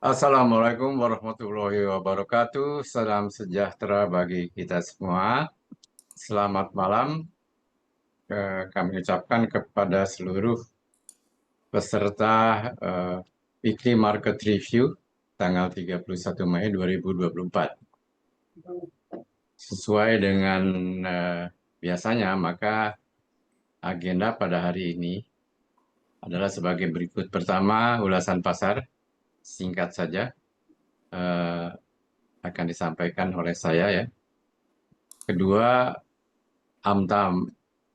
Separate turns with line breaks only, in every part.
Assalamualaikum warahmatullahi wabarakatuh. Salam sejahtera bagi kita semua. Selamat malam. Kami ucapkan kepada seluruh peserta Weekly Market Review tanggal 31 Mei 2024. Sesuai dengan biasanya, maka agenda pada hari ini adalah sebagai berikut. Pertama, ulasan pasar, singkat saja, eh, akan disampaikan oleh saya ya. Kedua, AMTA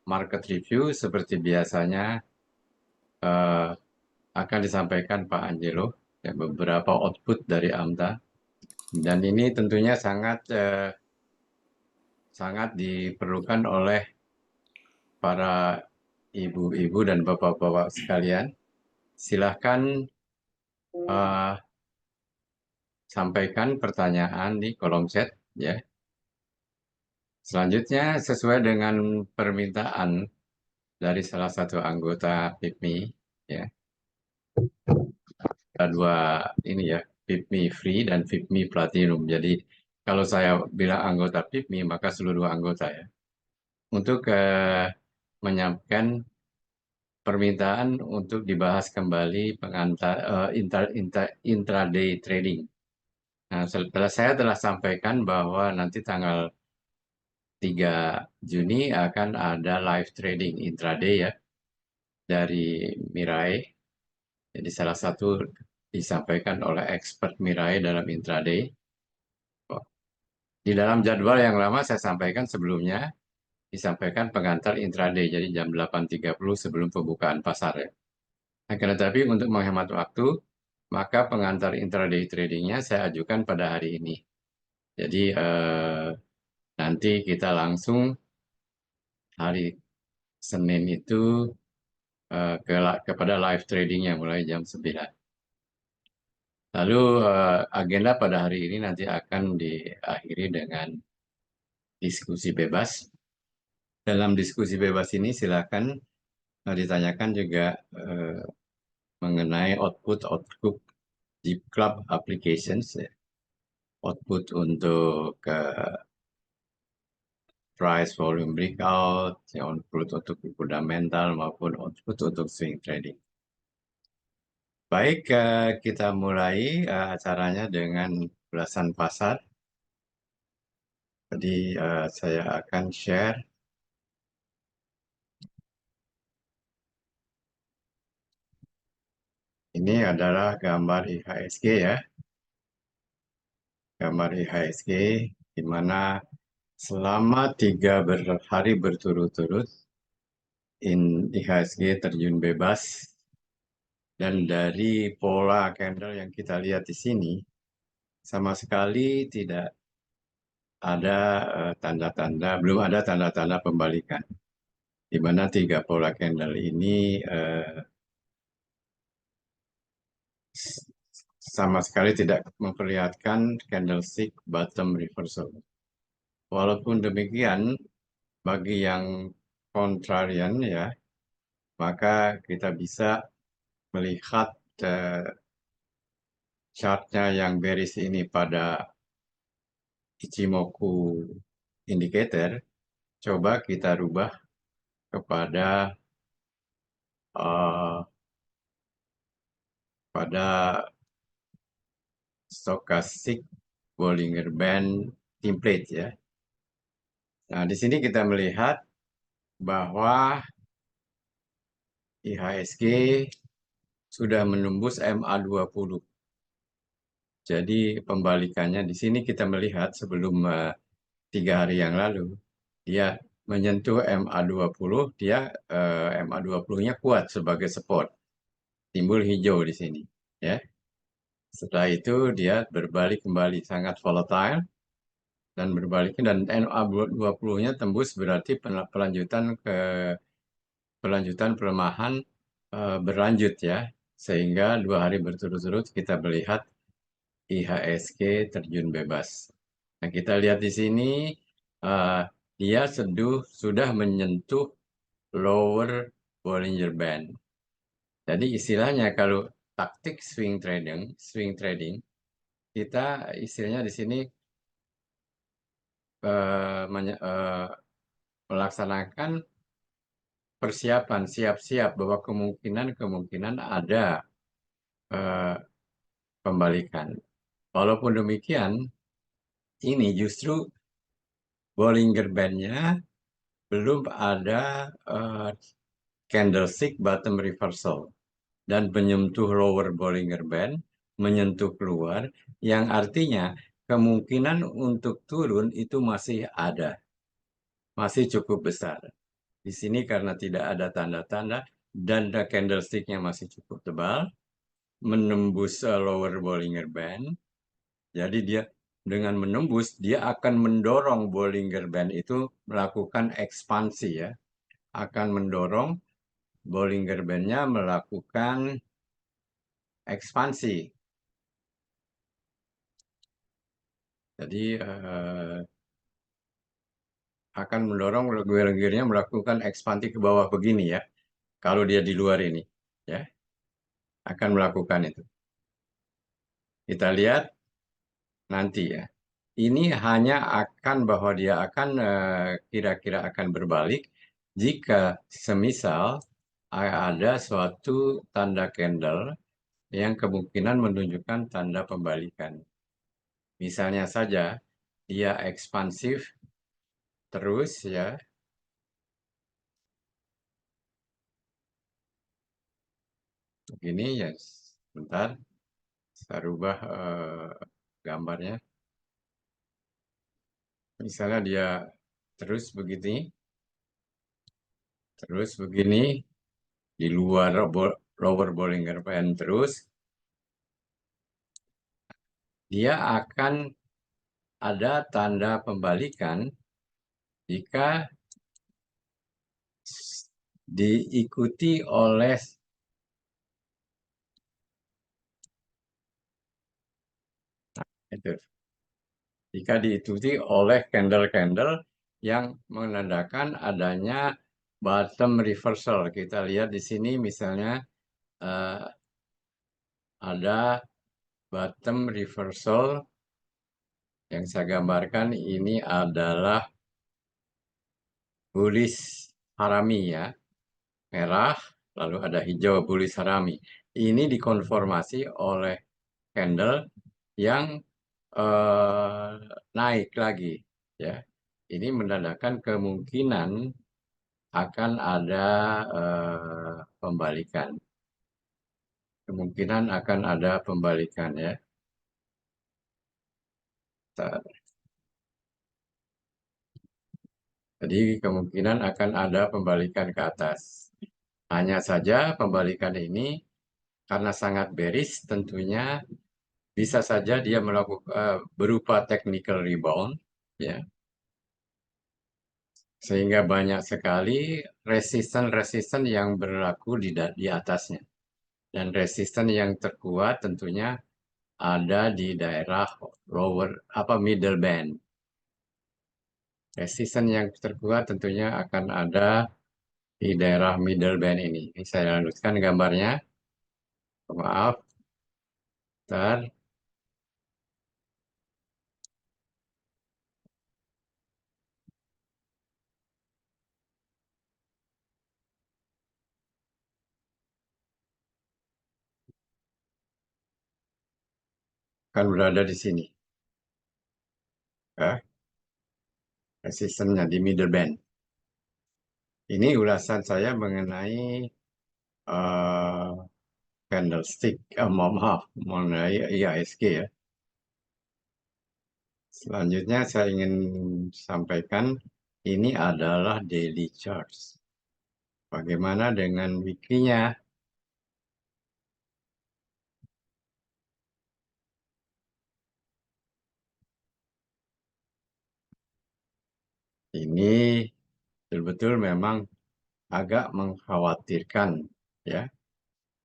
Market Review seperti biasanya eh, akan disampaikan Pak Angelo, ya, beberapa output dari AMTA. Dan ini tentunya sangat diperlukan oleh para ibu-ibu dan bapak-bapak sekalian. Silahkan eh, sampaikan pertanyaan di kolom chat ya. Selanjutnya sesuai dengan permintaan dari salah satu anggota PIPMI ya. Ada dua ini ya, PIPMI Free dan PIPMI Platinum. Jadi kalau saya bilang anggota PIPMI, maka seluruh anggota ya. Untuk menyampaikan permintaan untuk dibahas kembali pengantar intraday trading. Nah, setelah saya telah sampaikan bahwa nanti tanggal 3 Juni akan ada live trading intraday ya dari Mirai. Jadi salah satu disampaikan oleh expert Mirai dalam intraday. Di dalam jadwal yang lama saya sampaikan sebelumnya, disampaikan pengantar intraday, jadi jam 8.30 sebelum pembukaan pasar ya. Nah, karena tapi untuk menghemat waktu, maka pengantar intraday tradingnya saya ajukan pada hari ini. Jadi nanti kita langsung hari Senin itu kepada live tradingnya mulai jam 9. Lalu agenda pada hari ini nanti akan diakhiri dengan diskusi bebas. Dalam diskusi bebas ini silakan ditanyakan juga eh, mengenai output Jeep Club Applications, ya. Output untuk price volume breakout, ya, output untuk fundamental maupun output untuk swing trading. Baik, kita mulai acaranya dengan ulasan pasar. Jadi saya akan share. Ini adalah gambar IHSG ya, gambar IHSG di mana selama 3 hari berturut-turut IHSG terjun bebas, dan dari pola candle yang kita lihat di sini sama sekali tidak ada tanda-tanda, belum ada tanda-tanda pembalikan, di mana 3 pola candle ini sama sekali tidak memperlihatkan candlestick bottom reversal. Walaupun demikian, bagi yang contrarian ya, maka kita bisa melihat eh, chartnya yang bearish ini pada Ichimoku indicator. Coba kita rubah kepada eh, pada stochastic Bollinger Band template ya. Nah, di sini kita melihat bahwa IHSG sudah menembus MA20. Jadi pembalikannya di sini kita melihat sebelum 3 hari yang lalu, dia menyentuh MA20, dia MA20-nya kuat sebagai support, timbul hijau di sini, ya. Setelah itu dia berbalik kembali sangat volatile dan berbalik, dan MA20-nya tembus, berarti pelanjutan pelemahan berlanjut ya, sehingga 2 hari berturut-turut kita melihat IHSG terjun bebas. Nah, kita lihat di sini eh, dia sudah menyentuh lower Bollinger Band. Jadi istilahnya kalau taktik swing trading kita istilahnya di sini melaksanakan persiapan siap-siap bahwa kemungkinan ada eh, pembalikan. Walaupun demikian, ini justru Bollinger Band-nya belum ada candlestick bottom reversal dan menyentuh lower Bollinger Band, menyentuh keluar, yang artinya kemungkinan untuk turun itu masih ada, masih cukup besar. Di sini karena tidak ada tanda-tanda dan candlestick-nya masih cukup tebal, menembus lower Bollinger Band. Jadi dia dengan menembus, dia akan mendorong Bollinger Band itu melakukan ekspansi ya. Akan mendorong Bollinger Band-nya melakukan ekspansi. Jadi akan mendorong Bollinger-nya melakukan ekspansi ke bawah begini ya. Kalau dia di luar ini ya, akan melakukan itu. Kita lihat nanti ya. Ini hanya akan bahwa dia akan kira-kira akan berbalik jika semisal ada suatu tanda candle yang kemungkinan menunjukkan tanda pembalikan. Misalnya saja dia ekspansif terus ya. Begini ya, sebentar saya rubah gambarnya. Misalnya dia terus begini di luar lower Bollinger Band terus, dia akan ada tanda pembalikan jika diikuti oleh itu, jika diikuti oleh candle-candle yang menandakan adanya bottom reversal. Kita lihat di sini misalnya eh, ada bottom reversal yang saya gambarkan ini adalah bullish harami ya, merah, lalu ada hijau bullish harami. Ini dikonformasi oleh candle yang eh, naik lagi ya. Ini menandakan kemungkinan akan ada pembalikan. Kemungkinan akan ada pembalikan ya. Jadi kemungkinan akan ada pembalikan ke atas. Hanya saja pembalikan ini karena sangat bearish tentunya bisa saja dia melakukan berupa technical rebound ya. Sehingga banyak sekali resisten-resisten yang berlaku di atasnya. Dan resisten yang terkuat tentunya ada di daerah lower middle band. Resisten yang terkuat tentunya akan ada di daerah middle band ini. Ini saya lanjutkan gambarnya. Maaf, ntar akan berada di sini. Ya, resistennya di middle band. Ini ulasan saya mengenai eh, candlestick, maaf, mengenai IHSG ya. Selanjutnya saya ingin sampaikan ini adalah daily charts. Bagaimana dengan weekly-nya? Ini betul-betul memang agak mengkhawatirkan ya.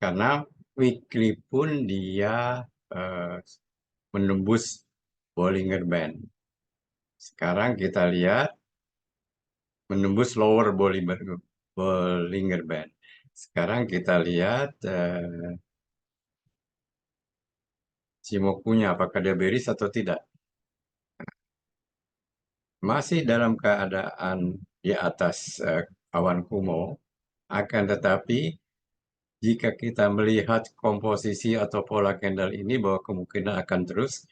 Karena weekly pun dia eh, menembus Bollinger Band. Sekarang kita lihat menembus lower Bollinger Band. Sekarang kita lihat Shimokunya apakah dia bearish atau tidak. Masih dalam keadaan di atas awan kumo, akan tetapi jika kita melihat komposisi atau pola candle ini bahwa kemungkinan akan terus,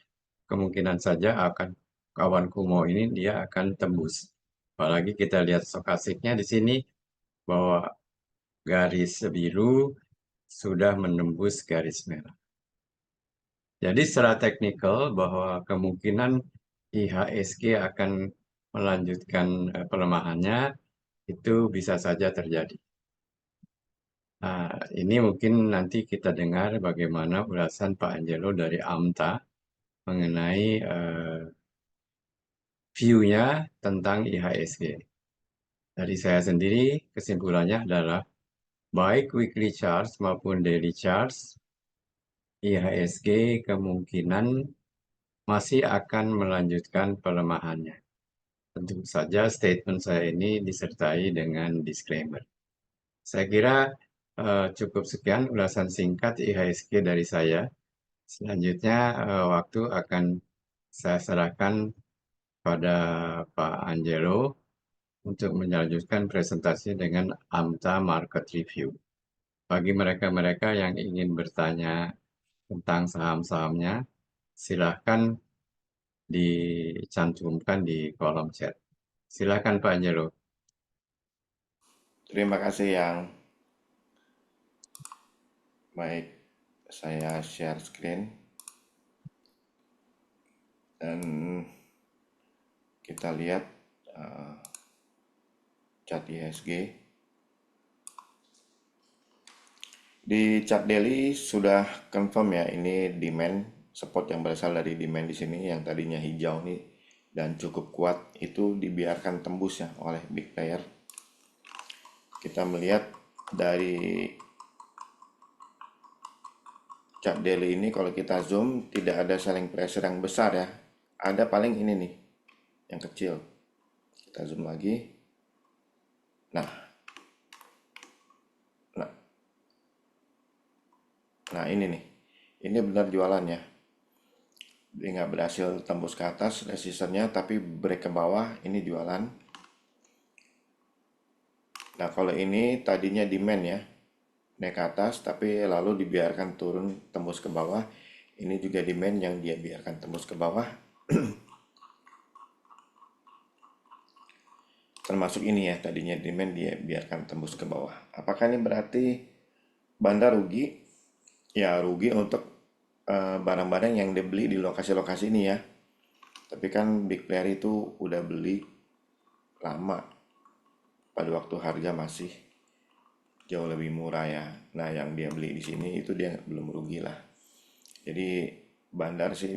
kemungkinan saja akan awan kumo ini dia akan tembus. Apalagi kita lihat stokastiknya di sini bahwa garis biru sudah menembus garis merah. Jadi secara teknikal bahwa kemungkinan IHSG akan melanjutkan pelemahannya itu bisa saja terjadi. Nah, ini mungkin nanti kita dengar bagaimana ulasan Pak Angelo dari AMTA mengenai view-nya tentang IHSG. Dari saya sendiri, kesimpulannya adalah baik weekly charts maupun daily charts, IHSG kemungkinan masih akan melanjutkan pelemahannya. Tentu saja statement saya ini disertai dengan disclaimer. Saya kira cukup sekian ulasan singkat IHSG dari saya. Selanjutnya waktu akan saya serahkan pada Pak Angelo untuk melanjutkan presentasi dengan AMTA Market Review. Bagi mereka-mereka yang ingin bertanya tentang saham-sahamnya, silahkan dicantumkan di kolom chat. Silahkan Pak Angelo.
Terima kasih yang baik. Saya share screen dan kita lihat uh, chart IHSG. Di chart daily sudah confirm ya, ini demand support yang berasal dari demand di sini yang tadinya hijau nih dan cukup kuat itu dibiarkan tembus ya oleh big player. Kita melihat dari chart daily ini kalau kita zoom tidak ada selling pressure yang besar ya. Ada paling ini nih yang kecil. Kita zoom lagi. Nah, nah, nah ini nih. Ini benar jualannya. Dia nggak berhasil tembus ke atas resistennya tapi break ke bawah, ini jualan. Nah, kalau ini tadinya demand ya, naik ke atas tapi lalu dibiarkan turun tembus ke bawah. Ini juga demand yang dia biarkan tembus ke bawah. Termasuk ini ya, tadinya demand dia biarkan tembus ke bawah. Apakah ini berarti Bandar rugi? Ya rugi untuk barang-barang yang dibeli di lokasi-lokasi ini ya. Tapi kan big player itu udah beli lama pada waktu harga masih jauh lebih murah ya. Nah, yang dia beli di sini itu dia belum rugi lah. Jadi Bandar sih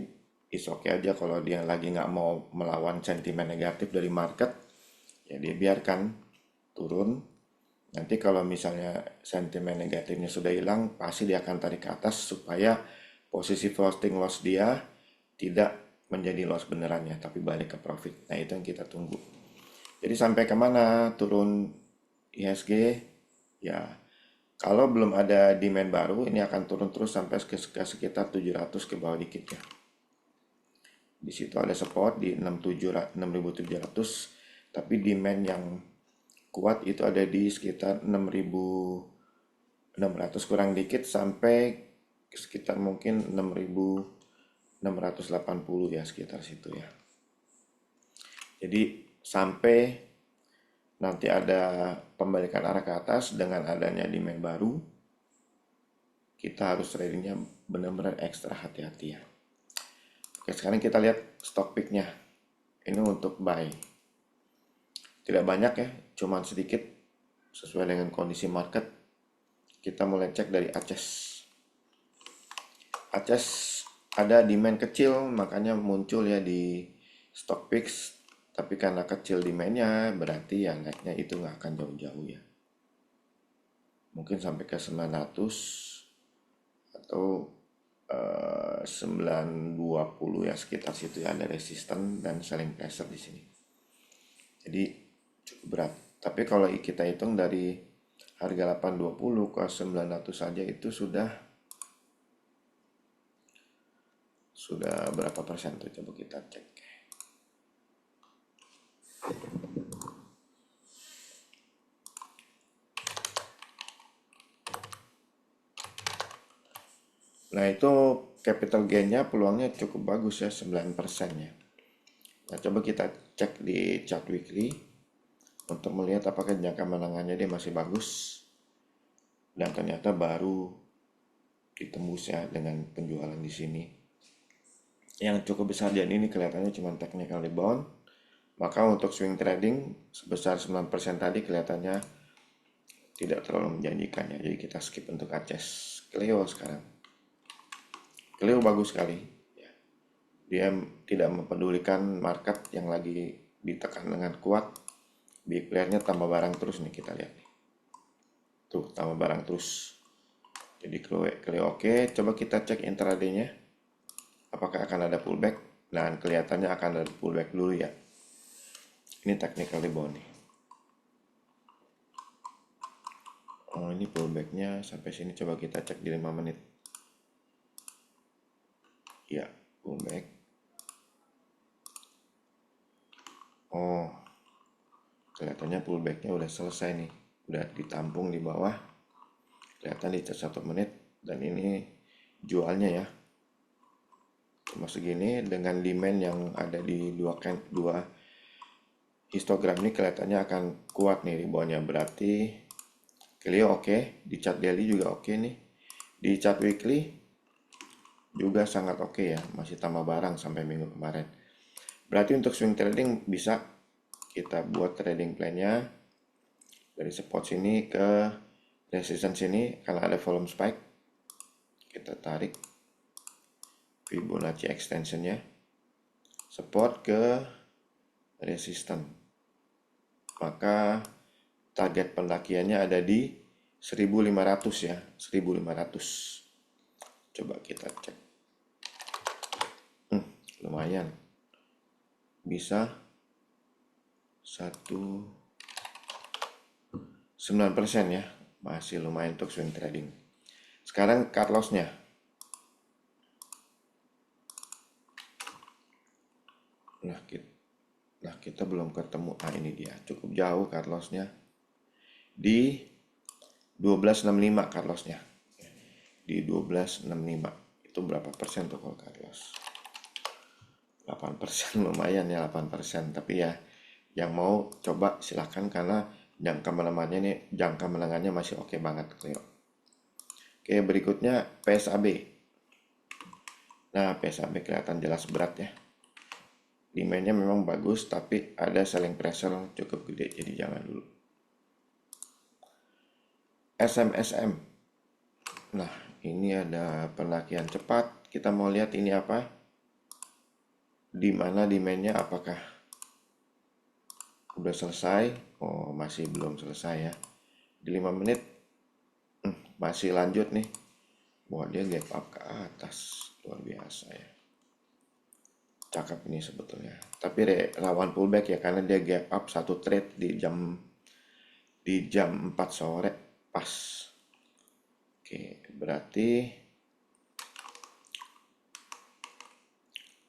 is oke aja kalau dia lagi nggak mau melawan sentimen negatif dari market, ya dia biarkan turun. Nanti kalau misalnya sentimen negatifnya sudah hilang, pasti dia akan tarik ke atas supaya posisi floating loss dia tidak menjadi loss benerannya, tapi balik ke profit. Nah, itu yang kita tunggu. Jadi sampai kemana turun IHSG? Ya, kalau belum ada demand baru, ini akan turun terus sampai sekitar 700 ke bawah dikit ya. Di situ ada support di 6.700, tapi demand yang kuat itu ada di sekitar 6.600 kurang dikit sampai sekitar mungkin 6.680 ya, sekitar situ ya. Jadi sampai nanti ada pembalikan arah ke atas dengan adanya demand baru, kita harus tradingnya benar-benar ekstra hati-hati ya. Oke, sekarang kita lihat stock picknya. Ini untuk buy. Tidak banyak ya, cuman sedikit sesuai dengan kondisi market. Kita mulai cek dari Aces. Aces ada demand kecil, makanya muncul ya di stock picks. Tapi karena kecil demandnya, berarti ya naiknya itu nggak akan jauh-jauh ya. Mungkin sampai ke 900 atau 920 ya, sekitar situ ya, ada resisten dan selling pressure di sini. Jadi cukup berat. Tapi kalau kita hitung dari Harga 820 ke 900 saja itu sudah berapa persen tuh, coba kita cek. Nah, itu capital gain-nya peluangnya cukup bagus ya, 9% ya. Nah, coba kita cek di chart weekly untuk melihat apakah jangka menengahnya dia masih bagus, dan ternyata baru ditembus ya dengan penjualan di sini yang cukup besar, dan ini kelihatannya cuma technical rebound. Maka untuk swing trading sebesar 9% tadi kelihatannya tidak terlalu menjanjikan ya, jadi kita skip untuk Aces. Clio sekarang, Clio bagus sekali. Dia tidak mempedulikan market yang lagi ditekan dengan kuat. Big player-nya tambah barang terus nih, kita lihat nih. Tuh, tambah barang terus. Jadi Clio oke. Coba kita cek intraday-nya. Apakah akan ada pullback? Dan kelihatannya akan ada pullback dulu ya. Ini technical rebound nih. Oh, ini pullback-nya sampai sini. Coba kita cek di 5 menit. Ya, pullback. Oh, kelihatannya pullback-nya udah selesai nih. Udah ditampung di bawah. Kelihatan di chart 1 menit. Dan ini jualnya ya. Cuma segini dengan demand yang ada di dua histogram ini kelihatannya akan kuat nih reboundnya. Berarti Clio oke. Di chart daily juga oke nih. Di chart weekly juga sangat oke ya. Masih tambah barang sampai minggu kemarin. Berarti untuk swing trading bisa kita buat trading plan-nya dari support sini ke resistance sini. Kalau ada volume spike, kita tarik Fibonacci extensionnya, support ke resistance. Maka target pendakiannya ada di 1500 ya, 1500. Coba kita cek. Lumayan. Bisa 9% ya. Masih lumayan untuk swing trading. Sekarang cut loss-nya. Nah, kita belum ketemu. Ah, ini dia. Cukup jauh cut loss-nya. Di 1265 cut loss-nya. Di 1265. Itu berapa persen tuh kalau cut loss? 8%, lumayan ya 8%. Tapi ya yang mau coba silahkan, karena jangka menengahnya masih oke banget Clio. Oke, berikutnya PSAB. Nah, PSAB kelihatan jelas berat ya. Demand-nya memang bagus, tapi ada selling pressure cukup gede, jadi jangan dulu. SMSM. Nah, ini ada pendakian cepat. Kita mau lihat ini apa? Di mana demand-nya, apakah udah selesai? Oh, masih belum selesai ya. Di 5 menit masih lanjut nih. Wah, dia gap up ke atas. Luar biasa ya. Cakep ini sebetulnya. Tapi lawan pullback ya, karena dia gap up satu trade di jam 4 sore pas. Oke, berarti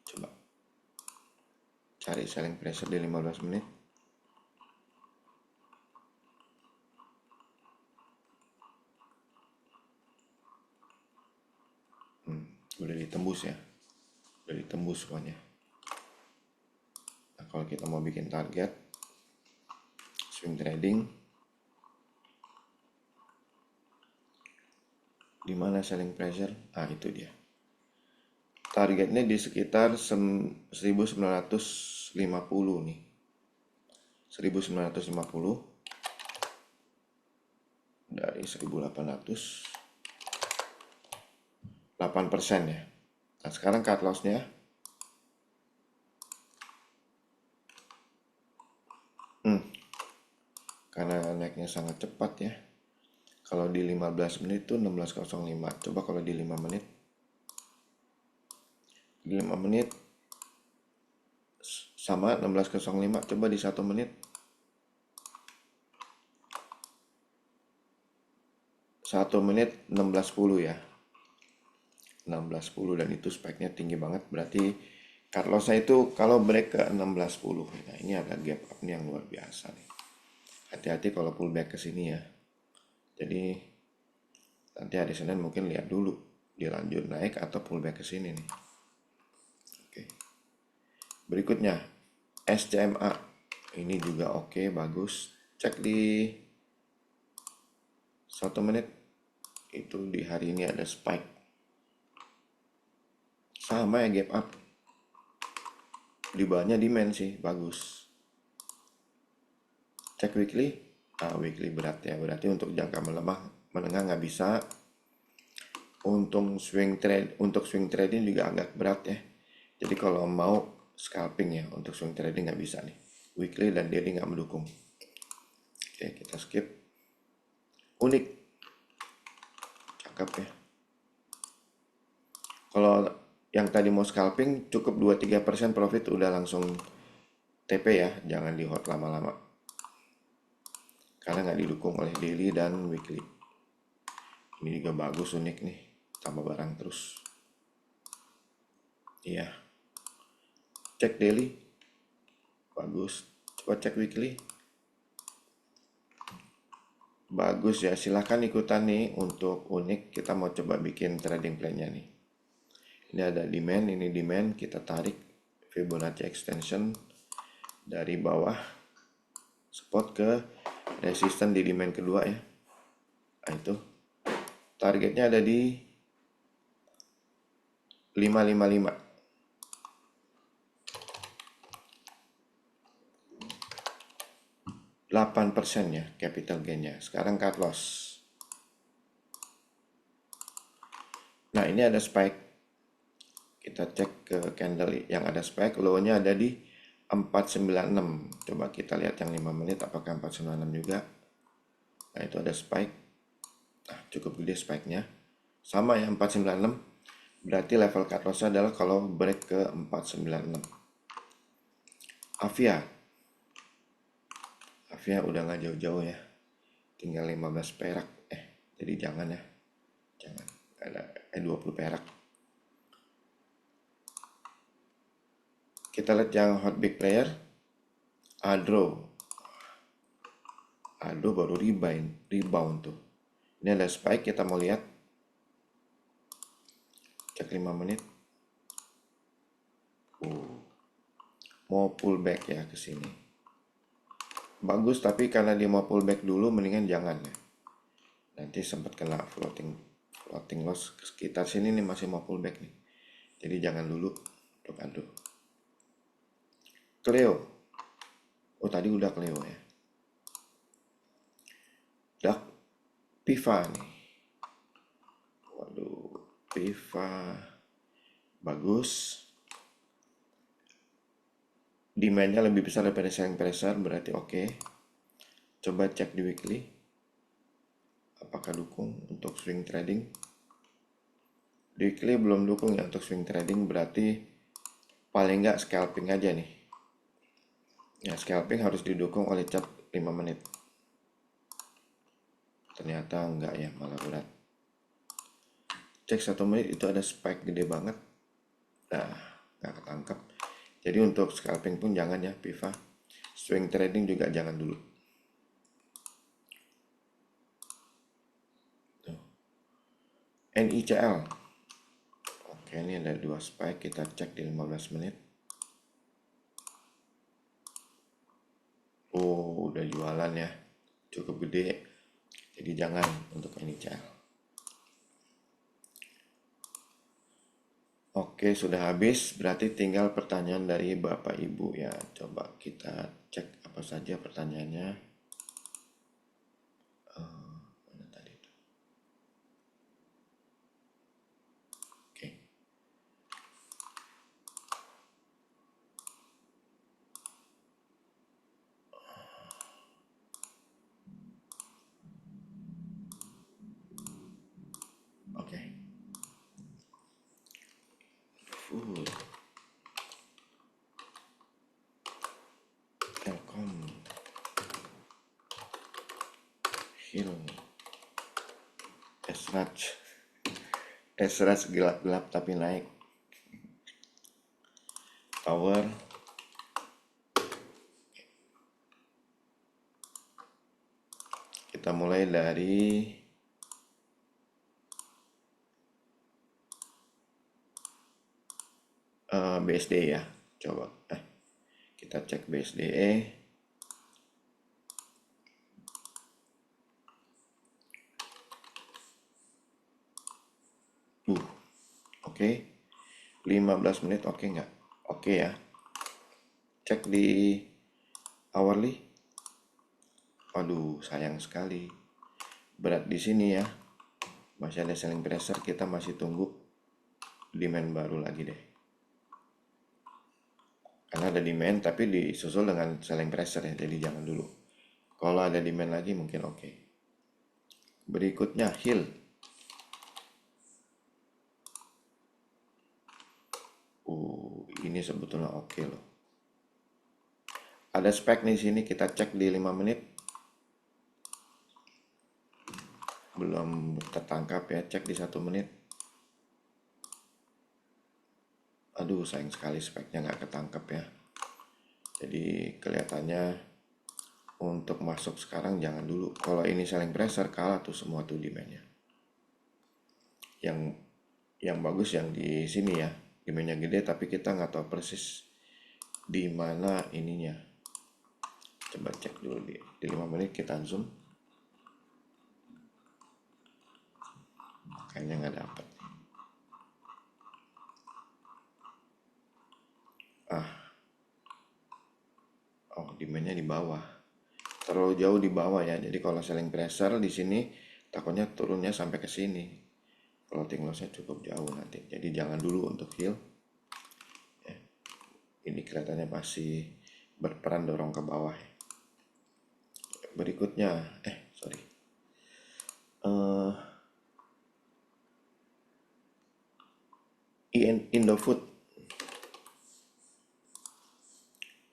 coba cari selling pressure di 15 menit. Udah ditembus ya. Udah ditembus semuanya. Nah, kalau kita mau bikin target swing trading, di mana selling pressure? Ah, itu dia. Targetnya di sekitar 1950 nih. 1950 dari 1800, 8% ya. Nah, sekarang cut loss-nya karena naiknya sangat cepat ya. Kalau di 15 menit itu 16.05. Coba kalau di 5 menit. Di 5 menit sama 16.05. Coba di 1 menit. 1 menit 16.10 ya. 16.10 dan itu speknya tinggi banget. Berarti cut loss-nya itu kalau break ke 16.10. Nah, ini ada gap up nih yang luar biasa nih. Hati-hati kalau pullback ke sini ya. Jadi nanti hari Senin mungkin lihat dulu dilanjut naik atau pullback ke sini nih. Oke. Berikutnya SCMA. Ini juga oke, bagus. Cek di 1 menit. Itu di hari ini ada spike. Sama ya, gap up. Di bawahnya demand sih, bagus. Cek weekly. Weekly berat ya. Berarti untuk jangka melemah menengah nggak bisa. Untuk swing trading juga agak berat ya. Jadi kalau mau scalping ya untuk swing trading nggak bisa nih. Weekly dan daily nggak mendukung. Oke, kita skip. Unik, cakep ya. Kalau yang tadi mau scalping cukup 2-3% profit udah langsung TP ya, jangan di hold lama-lama. Karena nggak didukung oleh daily dan weekly. Ini juga bagus, unik nih, tambah barang terus. Iya, cek daily, bagus. Coba cek weekly, bagus ya. Silahkan ikutan nih untuk unik. Kita mau coba bikin trading plan-nya nih. Ini ada demand, ini demand, kita tarik Fibonacci extension dari bawah support ke resisten di demand kedua ya. Nah itu targetnya ada di 555. 8% ya capital gainnya. Sekarang cut loss. Nah ini ada spike. Kita cek ke candle yang ada spike. Low-nya ada di 496. Coba kita lihat yang 5 menit apakah 496 juga. Nah itu ada spike. Nah cukup gede spike-nya. Sama ya 496. Berarti level cut loss adalah kalau break ke 496. Avia. Avia udah nggak jauh-jauh ya. Tinggal 15 perak. Jadi jangan ya. Jangan. Ada 20 perak. Kita lihat yang hot big player. Adro. Adro baru rebound tuh. Ini ada spike, kita mau lihat. Cek 5 menit. Mau pullback ya ke sini. Bagus, tapi karena dia mau pullback dulu mendingan jangan ya. Nanti sempat kena floating loss sekitar sini nih, masih mau pullback nih. Jadi jangan dulu untuk Adro. Cleo. Oh tadi udah Cleo ya. Dak Piva nih. Waduh, Piva bagus. Demandnya lebih besar daripada selling pressure, berarti oke. Coba cek di weekly. Apakah dukung untuk swing trading? Di weekly belum dukung ya untuk swing trading, berarti paling nggak scalping aja nih. Ya scalping harus didukung oleh chart 5 menit. Ternyata enggak ya, malah berat. Cek 1 menit itu ada spike gede banget. Nah, nggak ketangkap. Jadi untuk scalping pun jangan ya, Piva. Swing trading juga jangan dulu. Tuh. NICL. Oke, ini ada 2 spike, kita cek di 15 menit. Oh, udah jualan ya. Cukup gede. Jadi jangan untuk NICL. Oke, sudah habis. Berarti tinggal pertanyaan dari Bapak Ibu ya. Coba kita cek apa saja pertanyaannya. Mana tadi itu? Oke. Oke. Food. Telkom. Hill. Esraj. Esraj gelap-gelap tapi naik. Tower. Kita mulai dari BSD ya. Coba kita cek BSDE. Oke. 15 menit oke nggak? Oke ya. Cek di hourly. Aduh, sayang sekali. Berat di sini ya. Masih ada selling pressure, kita masih tunggu demand baru lagi deh. Karena ada demand tapi disusul dengan selling pressure ya, jadi jangan dulu. Kalau ada demand lagi mungkin oke. Berikutnya Hill. Ini sebetulnya oke loh. Ada spek di sini, kita cek di 5 menit. Belum tertangkap ya, cek di 1 menit. Aduh, sayang sekali speknya nggak ketangkap ya. Jadi kelihatannya untuk masuk sekarang jangan dulu. Kalau ini selling pressure kalah tuh semua tuh demandnya. Yang bagus yang di sini ya, demandnya gede tapi kita nggak tahu persis di mana ininya. Coba cek dulu di 5 menit kita zoom. Kayaknya nggak dapat. Oh, demandnya di bawah. Terlalu jauh di bawah ya. Jadi kalau selling pressure di sini takutnya turunnya sampai ke sini. Floating lossnya cukup jauh nanti. Jadi jangan dulu untuk Hill. Ini kelihatannya masih berperan dorong ke bawah. Berikutnya, sorry. Indofood.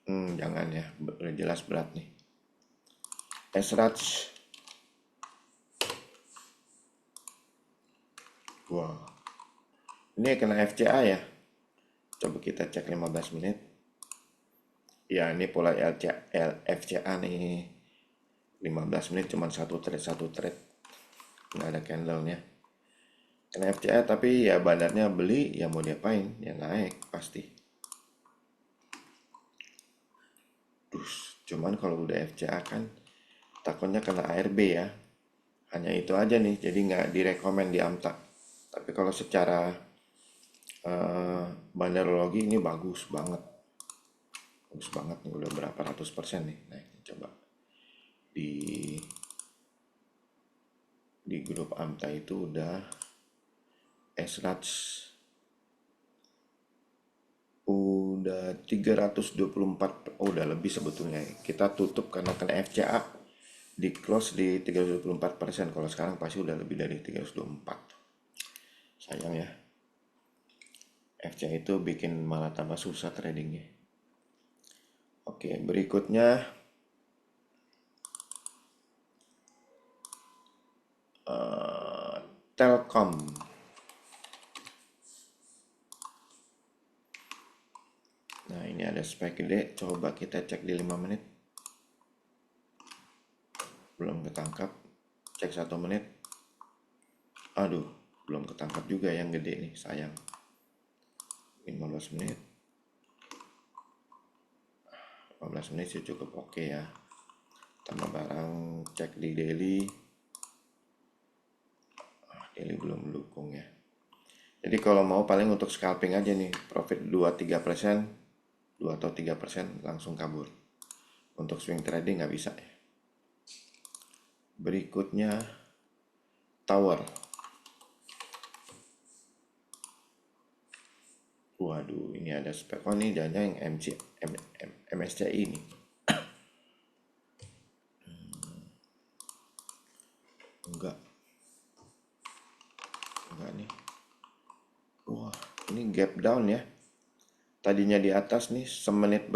Jangan ya, udah jelas berat nih. Esraj. Wow. Ini kena FCA ya. Coba kita cek 15 menit. Ya, ini pola FCA nih. 15 menit cuma satu trade. Nggak ada candlenya. Kena FCA tapi ya badannya beli, ya mau diapain? Ya naik pasti. Cuman kalau udah FCA kan takutnya kena ARB ya. Hanya itu aja nih, jadi nggak direkomend di AMTA. Tapi kalau secara banderologi ini bagus banget. Bagus banget nih, udah berapa ratus persen nih. Nah, coba di grup AMTA itu udah Esraj udah 324, udah lebih sebetulnya. Kita tutup karena kena FCA di close di 324%. Kalau sekarang pasti udah lebih dari 324. Sayang ya. FCA itu bikin malah tambah susah tradingnya. Oke, berikutnya Telkom. Nah, ini ada spike gede. Coba kita cek di 5 menit. Belum ketangkap. Cek 1 menit. Aduh, belum ketangkap juga yang gede nih, sayang. 15 menit. 15 menit sih cukup oke ya. Tambah barang, cek di daily. Daily belum mendukung ya. Jadi kalau mau paling untuk scalping aja nih, profit 2-3%, 2 atau 3% langsung kabur. Untuk swing trading nggak bisa ya. Berikutnya Tower. Waduh, ini ada spek. Oh, ini jangan yang MSCI ini. Enggak nih. Wah, ini gap down ya. Tadinya di atas nih, semenit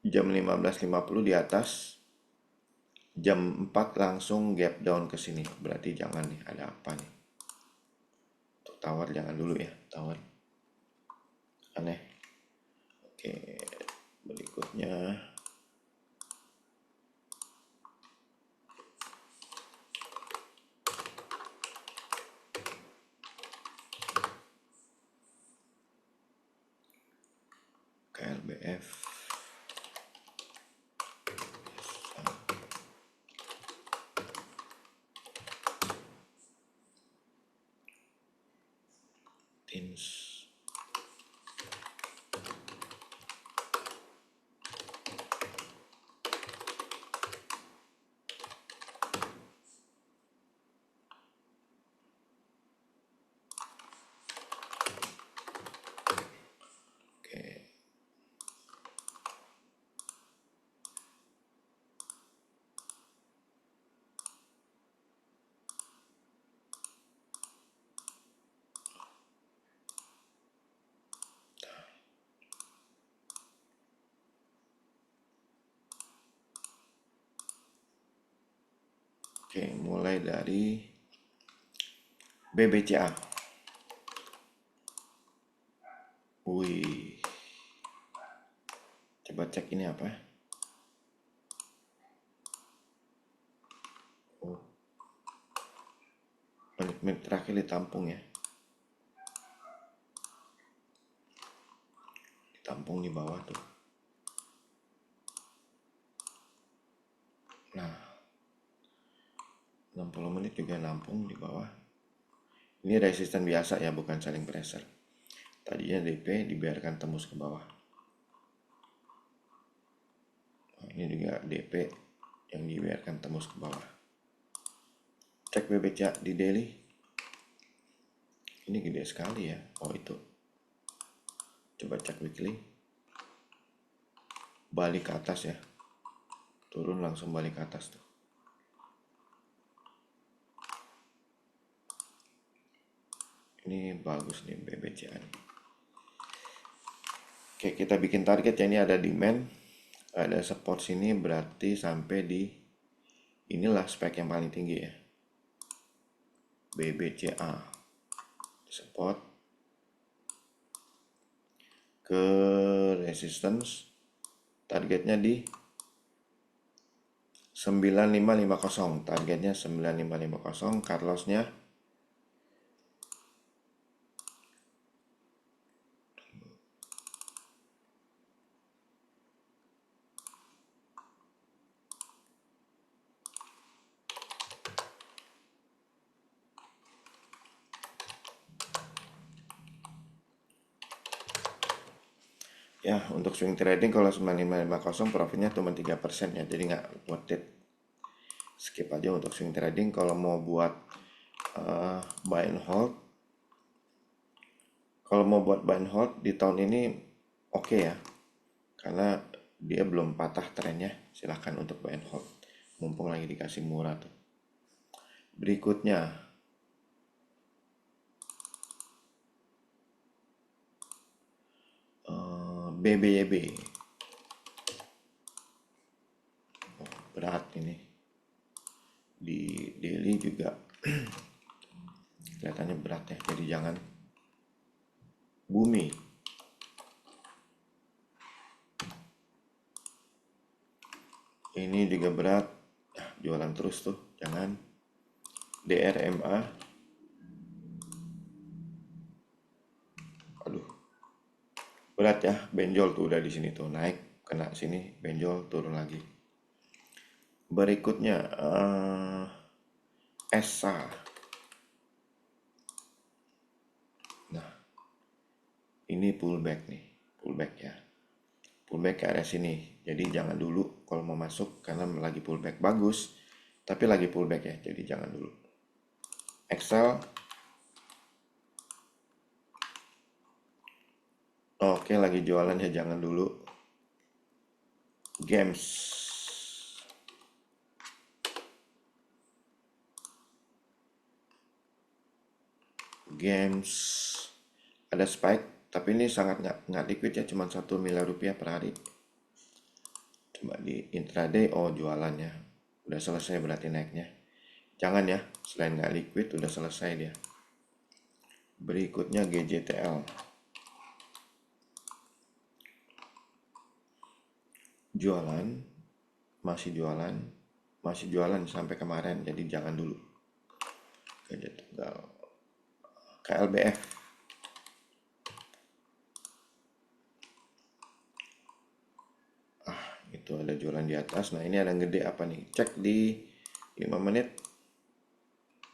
jam 15.50 di atas. jam 4 langsung gap down ke sini. Berarti jangan nih, ada apa nih? Untuk tawar jangan dulu ya, tawar. Aneh. Oke, berikutnya KLBF. Tins. Oke. Oke, mulai dari BBCA. Wih, coba cek ini apa? Oh, menit-menit terakhir ditampung ya. Ditampung di bawah tuh. Nah, 60 menit juga nampung di bawah. Ini resisten biasa ya, bukan selling pressure. Tadinya DP dibiarkan tembus ke bawah. Nah, ini juga DP yang dibiarkan tembus ke bawah. Cek BBCA di daily. Ini gede sekali ya. Oh itu. Coba cek weekly. Balik ke atas ya. Turun langsung balik ke atas tuh. Ini bagus nih BBCA nih. Oke, kita bikin target ya. Ini ada demand, ada support sini, berarti sampai di inilah spek yang paling tinggi ya. BBCA support ke resistance, targetnya di 9550, targetnya 9550, cut loss-nya ya. Untuk swing trading kalau 9550 profitnya cuma 3% ya, jadi nggak worth it. Skip aja untuk swing trading. Kalau mau buat buy and hold, kalau mau buat buy and hold di tahun ini oke ya, karena dia belum patah trennya. Silahkan untuk buy and hold, mumpung lagi dikasih murah tuh. Berikutnya BBYB. Berat ini, di daily juga kelihatannya berat ya, jadi jangan. Bumi, ini juga berat. Jualan terus tuh, jangan. DRMA, aduh berat ya, benjol tuh udah di sini tuh, naik kena sini, benjol turun lagi. Berikutnya ESA. Nah, ini pullback nih, pullback ya, pullback ke area sini. Jadi jangan dulu kalau mau masuk, karena lagi pullback bagus, tapi lagi pullback ya, jadi jangan dulu. Excel, oke lagi jualan ya, jangan dulu. Games, games ada spike, tapi ini sangat nggak liquid ya, cuma 1 miliar rupiah per hari. Coba di intraday, oh jualannya Udah selesai berarti naiknya. Jangan ya, selain nggak liquid udah selesai dia. Berikutnya GJTL. Jualan, masih jualan, masih jualan sampai kemarin, jadi jangan dulu. Gajah Tunggal. KLBF. Itu ada jualan di atas. Nah, ini ada yang gede apa nih? Cek di 5 menit.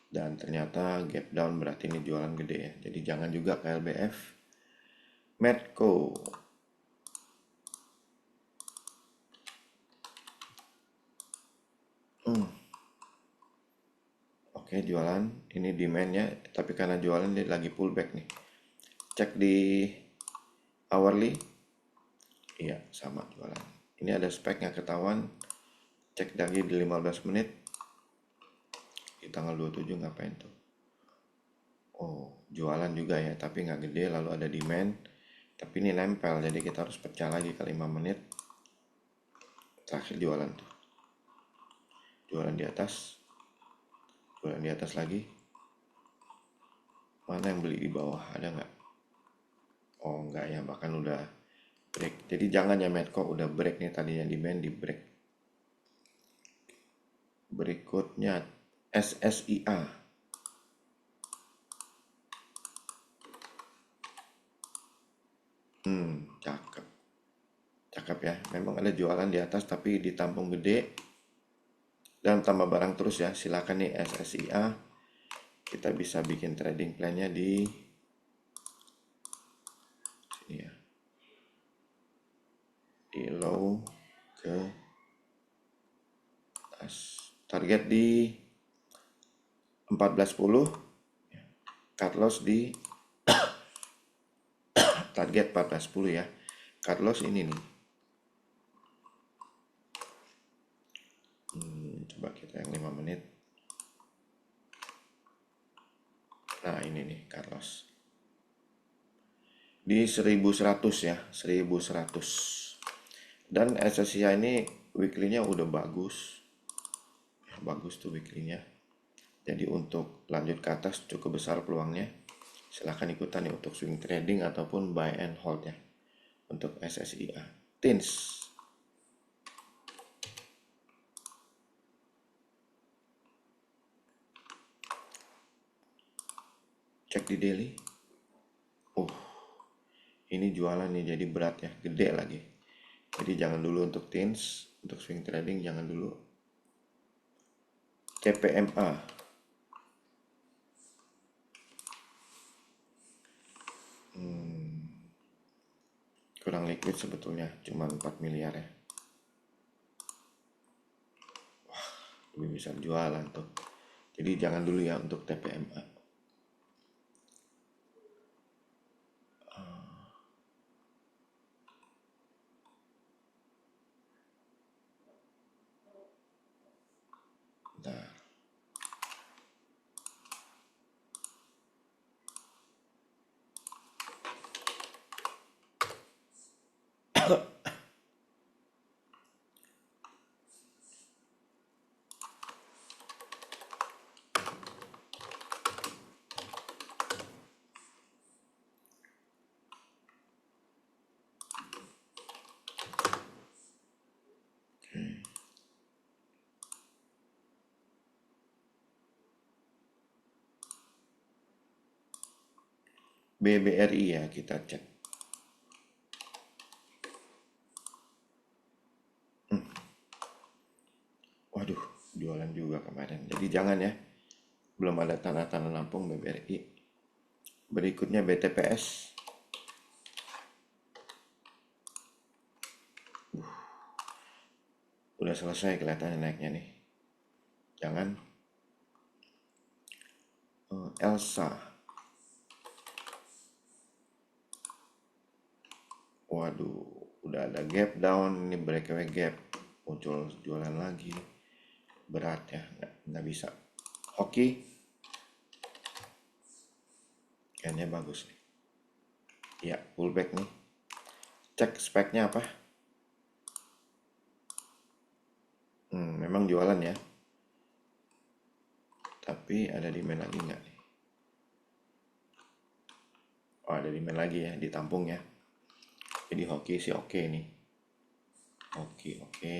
Dan ternyata gap down berarti ini jualan gede ya. Jadi jangan juga KLBF. Medco. Oke, jualan. Ini demandnya. Tapi karena jualan dia lagi pullback nih. Cek di hourly. Iya, sama jualan. Ini ada speknya ketahuan. Cek lagi di 15 menit. Di tanggal 27 ngapain tuh? Oh, jualan juga ya, tapi nggak gede, lalu ada demand. Tapi ini nempel, jadi kita harus pecah lagi ke 5 menit. Terakhir jualan tuh. Jualan di atas. Jualan di atas lagi. Mana yang beli di bawah? Ada nggak? Oh, nggak ya, bahkan udah break. Jadi jangan ya Medco, udah break nih tadinya demand di break. Berikutnya SSIA. Cakep. Cakep ya. Memang ada jualan di atas tapi ditampung gede. Dan tambah barang terus ya. Silakan nih SSIA. Kita bisa bikin trading plan-nya di sini ya. Di low ke atas. Target di 14.10. Cut loss di target 14.10 ya. Cut loss ini nih. Coba kita yang 5 menit. Nah, ini nih cut loss. Di 1100 ya, 1100. Dan SSCI ini weekly-nya udah bagus. Bagus tuh weekly-nya. Jadi untuk lanjut ke atas cukup besar peluangnya. Silahkan ikutan nih untuk swing trading ataupun buy and hold ya. Untuk SSIA. TINS. Cek di daily. Oh, ini jualan nih jadi berat ya, gede lagi. Jadi jangan dulu untuk TINS, untuk swing trading jangan dulu. CPMA. Kurang liquid sebetulnya, cuma 4 miliar ya. Lebih bisa jualan tuh. Jadi jangan dulu ya untuk TPMA. Nah, BBRI ya kita cek. Waduh, jualan juga kemarin. Jadi jangan ya. Belum ada tanda-tanda Lampung BBRI. Berikutnya BTPS. Udah selesai kelihatannya naiknya nih. Jangan. Elsa. Waduh, udah ada gap down. Ini breakaway gap. Muncul jualan lagi. Berat ya, nggak bisa. Hoki. Kayaknya bagus nih. Ya, pullback nih. Cek speknya apa? Memang jualan ya, tapi ada demand lagi nggak nih? Oh, ada demand lagi ya, ditampung ya. Jadi hoki sih oke nih. Oke, oke.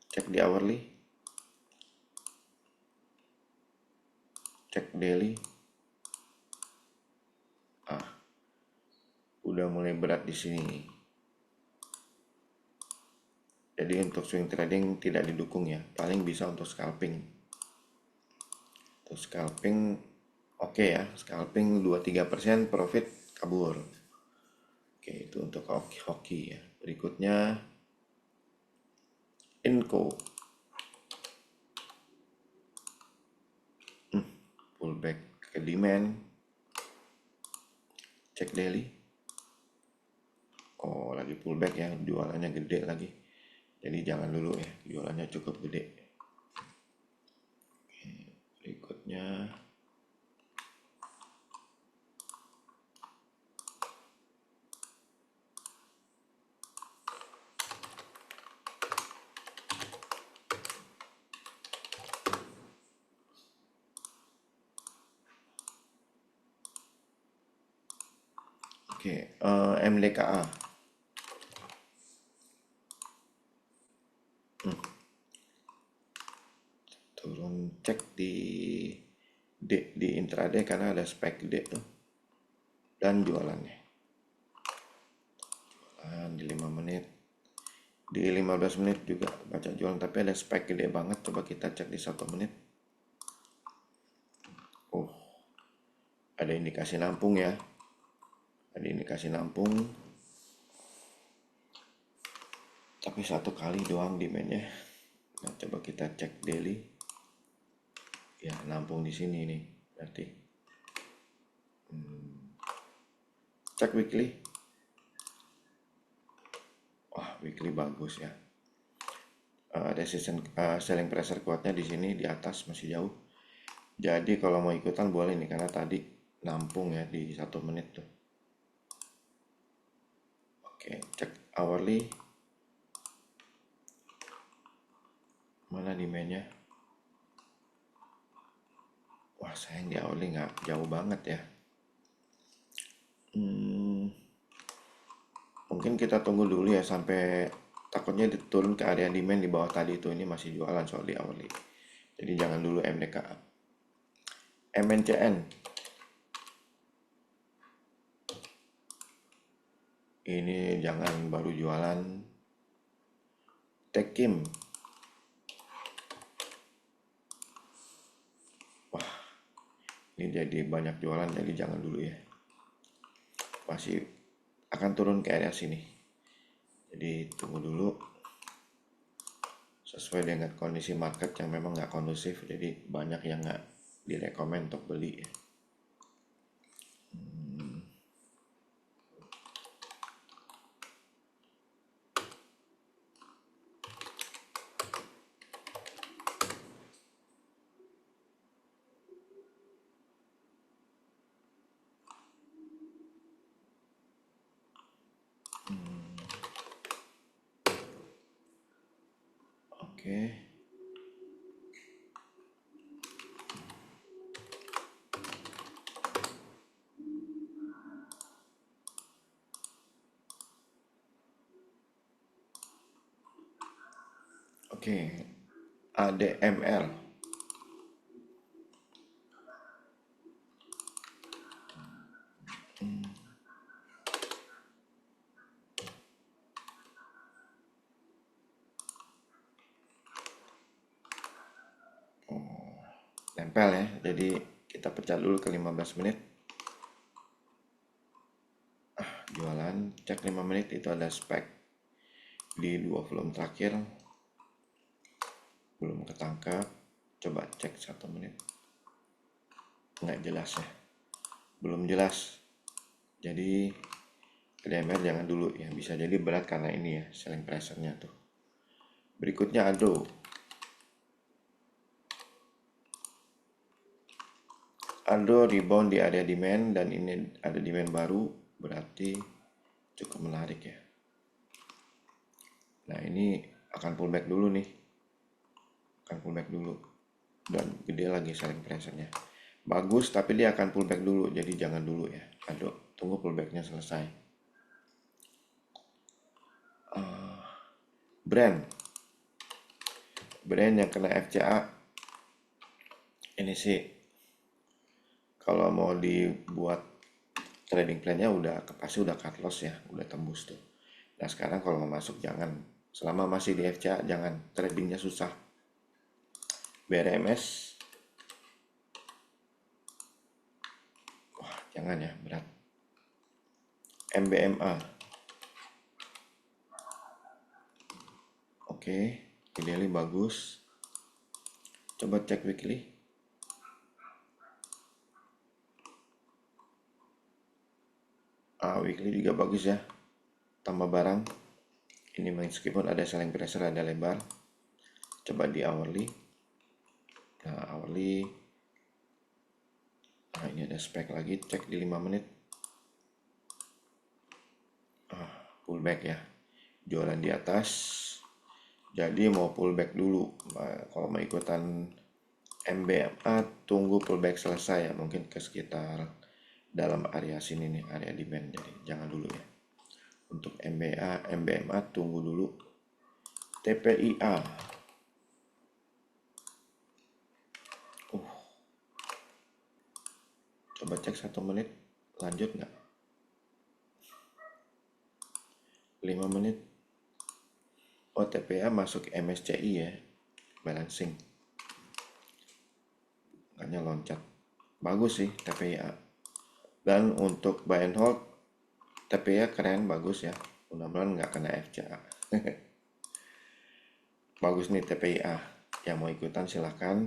Cek di hourly, cek daily. Udah mulai berat di sini nih. Jadi untuk swing trading tidak didukung ya. Paling bisa untuk scalping. Untuk scalping oke ya. Scalping 2-3% profit kabur. Oke, itu untuk hoki ya. Berikutnya Inco. Pullback ke demand. Cek daily. Oh, lagi pullback ya. Jualannya gede lagi. Jadi jangan dulu ya. Jualannya cukup gede. Berikutnya oke, MDKA. Turun cek di intraday karena ada spike gede tuh. Dan jualannya. Di 5 menit. Di 15 menit juga baca jualan, tapi ada spike gede banget. Coba kita cek di 1 menit. Oh, ada indikasi nampung ya. Ada indikasi nampung. Tapi 1 kali doang demandnya. Nah, coba kita cek daily. Ya, nampung di sini nih. Berarti cek weekly. Wah, weekly bagus ya. Resistance selling pressure kuatnya di sini di atas masih jauh. Jadi kalau mau ikutan boleh nih karena tadi nampung ya di 1 menit tuh. Oke, cek hourly. Mana demandnya? Wah, sayang di hourly nggak jauh banget ya. Mungkin kita tunggu dulu ya sampai takutnya turun ke area demand di bawah tadi itu. Ini masih jualan soal di hourly. Jadi jangan dulu MDKA. MNCN. Ini jangan baru jualan. Tekim. Wah, ini jadi banyak jualan jadi jangan dulu ya. Masih akan turun ke area sini. Jadi tunggu dulu. Sesuai dengan kondisi market yang memang nggak kondusif. Jadi banyak yang nggak direkomend untuk beli ya. Oke. Oke. ADMR. Nempel ya. Jadi kita pecah dulu ke 15 menit. Jualan. Cek 5 menit itu ada spike. Di 2 volume terakhir. Belum ketangkap. Coba cek 1 menit. Nggak jelas ya. Belum jelas. Jadi DMR jangan dulu ya. Bisa jadi berat karena ini ya. Selling pressure-nya tuh. Berikutnya ADO. ADO rebound di area demand dan ini ada demand baru, berarti cukup menarik ya. Nah, ini akan pullback dulu nih, akan pullback dulu, dan gede lagi selling pressure-nya. Bagus, tapi dia akan pullback dulu, jadi jangan dulu ya. Aduh, tunggu pullbacknya selesai. Brand, brand yang kena FCA ini sih, kalau mau dibuat trading plan-nya udah pasti udah cut loss ya, udah tembus tuh. Nah sekarang kalau mau masuk jangan, selama masih di FCA jangan, tradingnya susah. BRMS, wah jangan ya, berat. MBMA, oke, di daily bagus. Coba cek weekly. Weekly juga bagus ya, tambah barang. Ini meskipun ada selling pressure, ada lebar. Coba di hourly. Nah hourly, nah ini ada spek lagi, cek di 5 menit. Pullback ya, jualan di atas, jadi mau pullback dulu. Nah, kalau mau ikutan MBMA tunggu pullback selesai ya, mungkin ke sekitar dalam area sini nih, area demand, jadi jangan dulu ya. Untuk MBMA tunggu dulu. TPIA, coba cek 1 menit, lanjut nggak? 5 menit. Oh, TPA masuk MSCI ya, balancing, makanya loncat. Bagus sih TPA. Dan untuk buy and hold, TPA keren, bagus ya. Mudah-mudahan nggak kena FCA. Bagus nih TPA. Yang mau ikutan silahkan.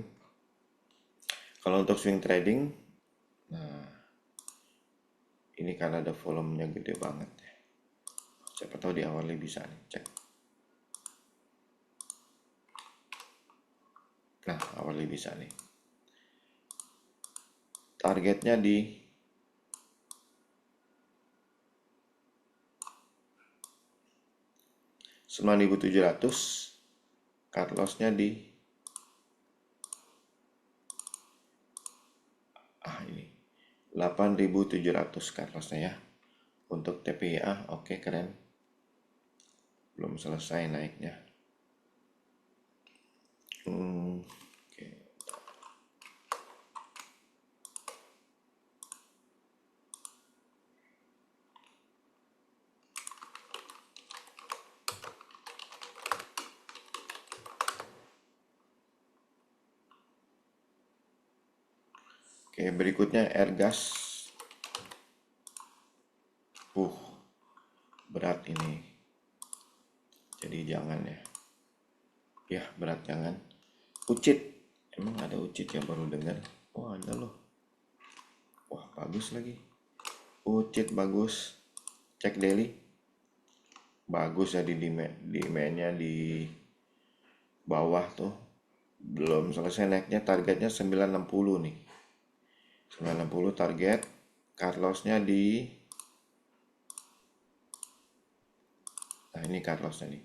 Kalau untuk swing trading, nah ini karena ada volumenya gede banget ya. Siapa tahu di awalnya bisa nih, cek. Nah, awalnya bisa nih. Targetnya di 9.700, cut loss-nya di ini 8.700 cut loss-nya ya. Untuk TPA oke, keren. Belum selesai naiknya. Oke. Oke, berikutnya Airgas. Berat ini. Jadi jangan ya. Ya, berat jangan. Ucit. Emang ada Ucit yang baru dengar? Oh, ada loh. Wah, bagus lagi. Ucit bagus. Cek daily. Bagus ya, di demand-nya di bawah tuh. Belum selesai naiknya, targetnya 960 nih. 960 target. Cut loss-nya di, nah ini cut loss-nya nih,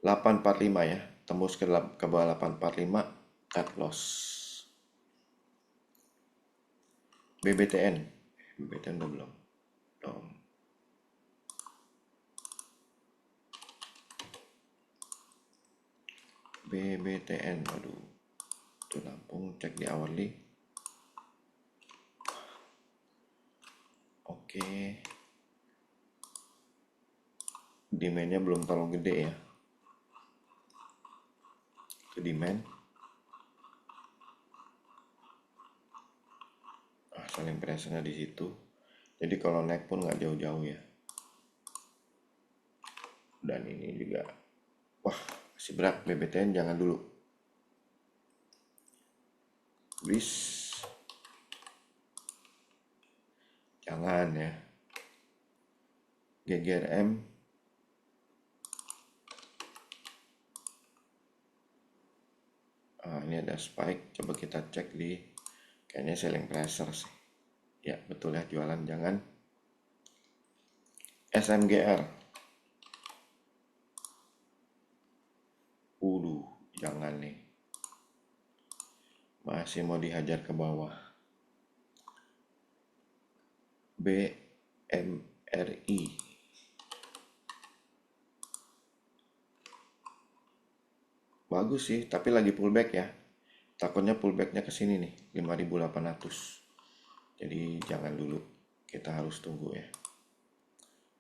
845 ya, tembus ke bawah 845, cut loss. BBTN, BBTN udah belum? Belum. BBTN, aduh, itu Lampung, cek di hourly. Oke, demandnya belum terlalu gede ya, itu demand. Selling pressure-nya di situ, jadi kalau naik pun nggak jauh-jauh ya. Dan ini juga, wah masih berat. BBTN jangan dulu. Bis jangan ya. GGRM ini ada spike, coba kita cek di, kayaknya selling pressure sih ya, betul ya, jualan jangan. SMGR Jangan nih, masih mau dihajar ke bawah. BMRI. Bagus sih, tapi lagi pullback ya. Takutnya pullbacknya ke sini nih, 5.800. Jadi jangan dulu. Kita harus tunggu ya.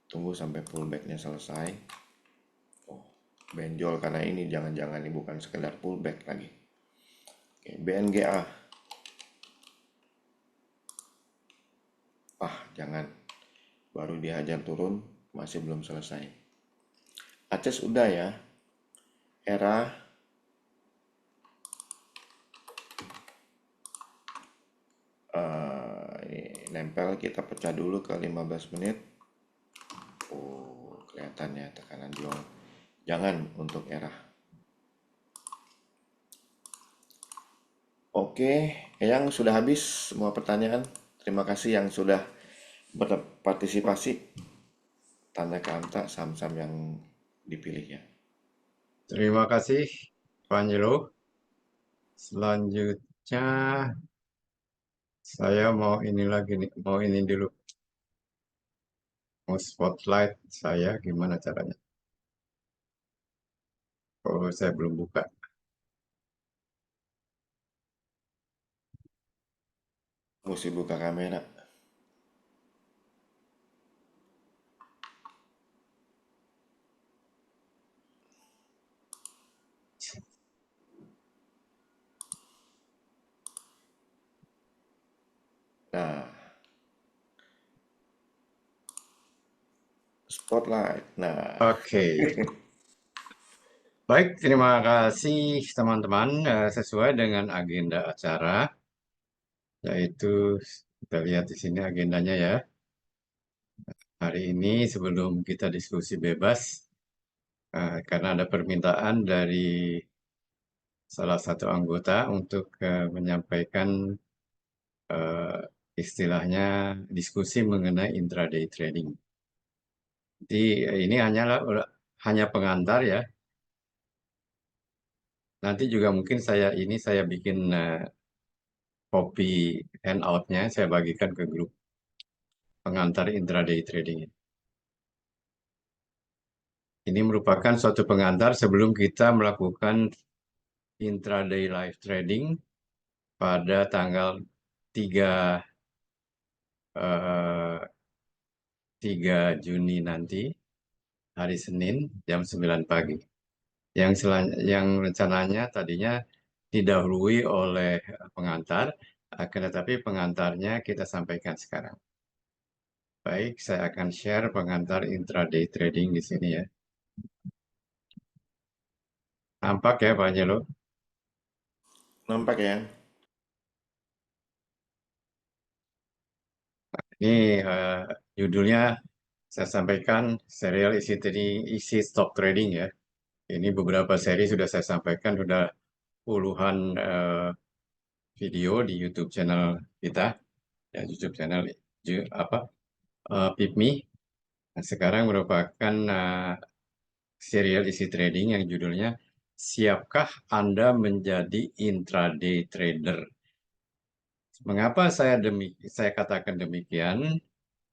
Tunggu sampai pullbacknya selesai. Oh, benjol karena ini jangan-jangan ini bukan sekedar pullback lagi. Oke, BNGA. Ah, jangan. Baru dihajar turun, masih belum selesai. Aces udah ya. Era ini nempel, kita pecah dulu ke 15 menit. Oh, kelihatannya tekanan jual. Jangan untuk era. Oke, yang sudah habis semua pertanyaan. Terima kasih yang sudah berpartisipasi. Tanya ke Anta saham-saham yang dipilih ya.
Terima kasih, Pak Angelo. Selanjutnya, saya mau ini lagi nih, mau ini dulu. Mau spotlight saya, gimana caranya? Oh, saya belum buka.
Mesti buka kamera. Nah, spotlight. Nah,
Oke, baik, terima kasih teman-teman. Sesuai dengan agenda acara, yaitu kita lihat di sini agendanya ya. Hari ini sebelum kita diskusi bebas, karena ada permintaan dari salah satu anggota untuk menyampaikan eh, istilahnya diskusi mengenai intraday trading. Jadi ini hanya pengantar ya. Nanti juga mungkin saya bikin copy handoutnya, saya bagikan ke grup pengantar intraday trading. Ini merupakan suatu pengantar sebelum kita melakukan intraday live trading pada tanggal 3 eh, 3 Juni nanti, hari Senin jam 9 pagi. Yang rencananya tadinya didahului oleh pengantar, akan tetapi pengantarnya kita sampaikan sekarang. Baik, saya akan share pengantar intraday trading di sini ya. Nampak ya Pak Jelo?
nampak ya?
Ini judulnya saya sampaikan serial isi stock trading ya. Ini beberapa seri sudah saya sampaikan, sudah puluhan video di YouTube channel kita, ya YouTube channel apa PIPMI. Nah, sekarang merupakan serial isi trading yang judulnya Siapkah Anda Menjadi Intraday Trader? Mengapa saya katakan demikian?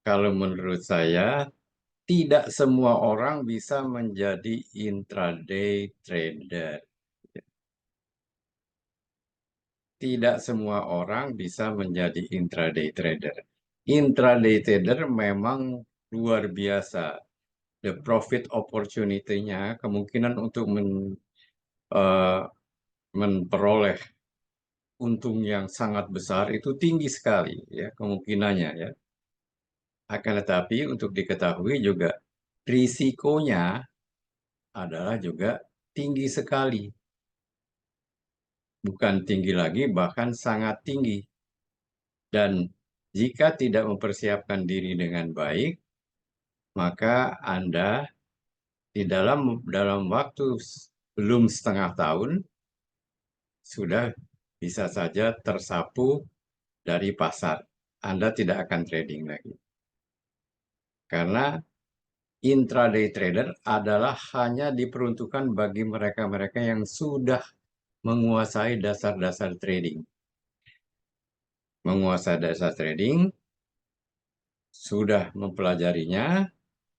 Kalau menurut saya, tidak semua orang bisa menjadi intraday trader. Tidak semua orang bisa menjadi intraday trader. Intraday trader memang luar biasa. The profit opportunity-nya, kemungkinan untuk eh, memperoleh untung yang sangat besar itu tinggi sekali ya kemungkinannya ya. Akan tetapi untuk diketahui juga risikonya adalah juga tinggi sekali. Bukan tinggi lagi, bahkan sangat tinggi. Dan jika tidak mempersiapkan diri dengan baik, maka Anda di dalam waktu belum setengah tahun sudah bisa saja tersapu dari pasar. Anda tidak akan trading lagi. Karena intraday trader adalah hanya diperuntukkan bagi mereka-mereka yang sudah menguasai dasar-dasar trading. Menguasai dasar trading, sudah mempelajarinya,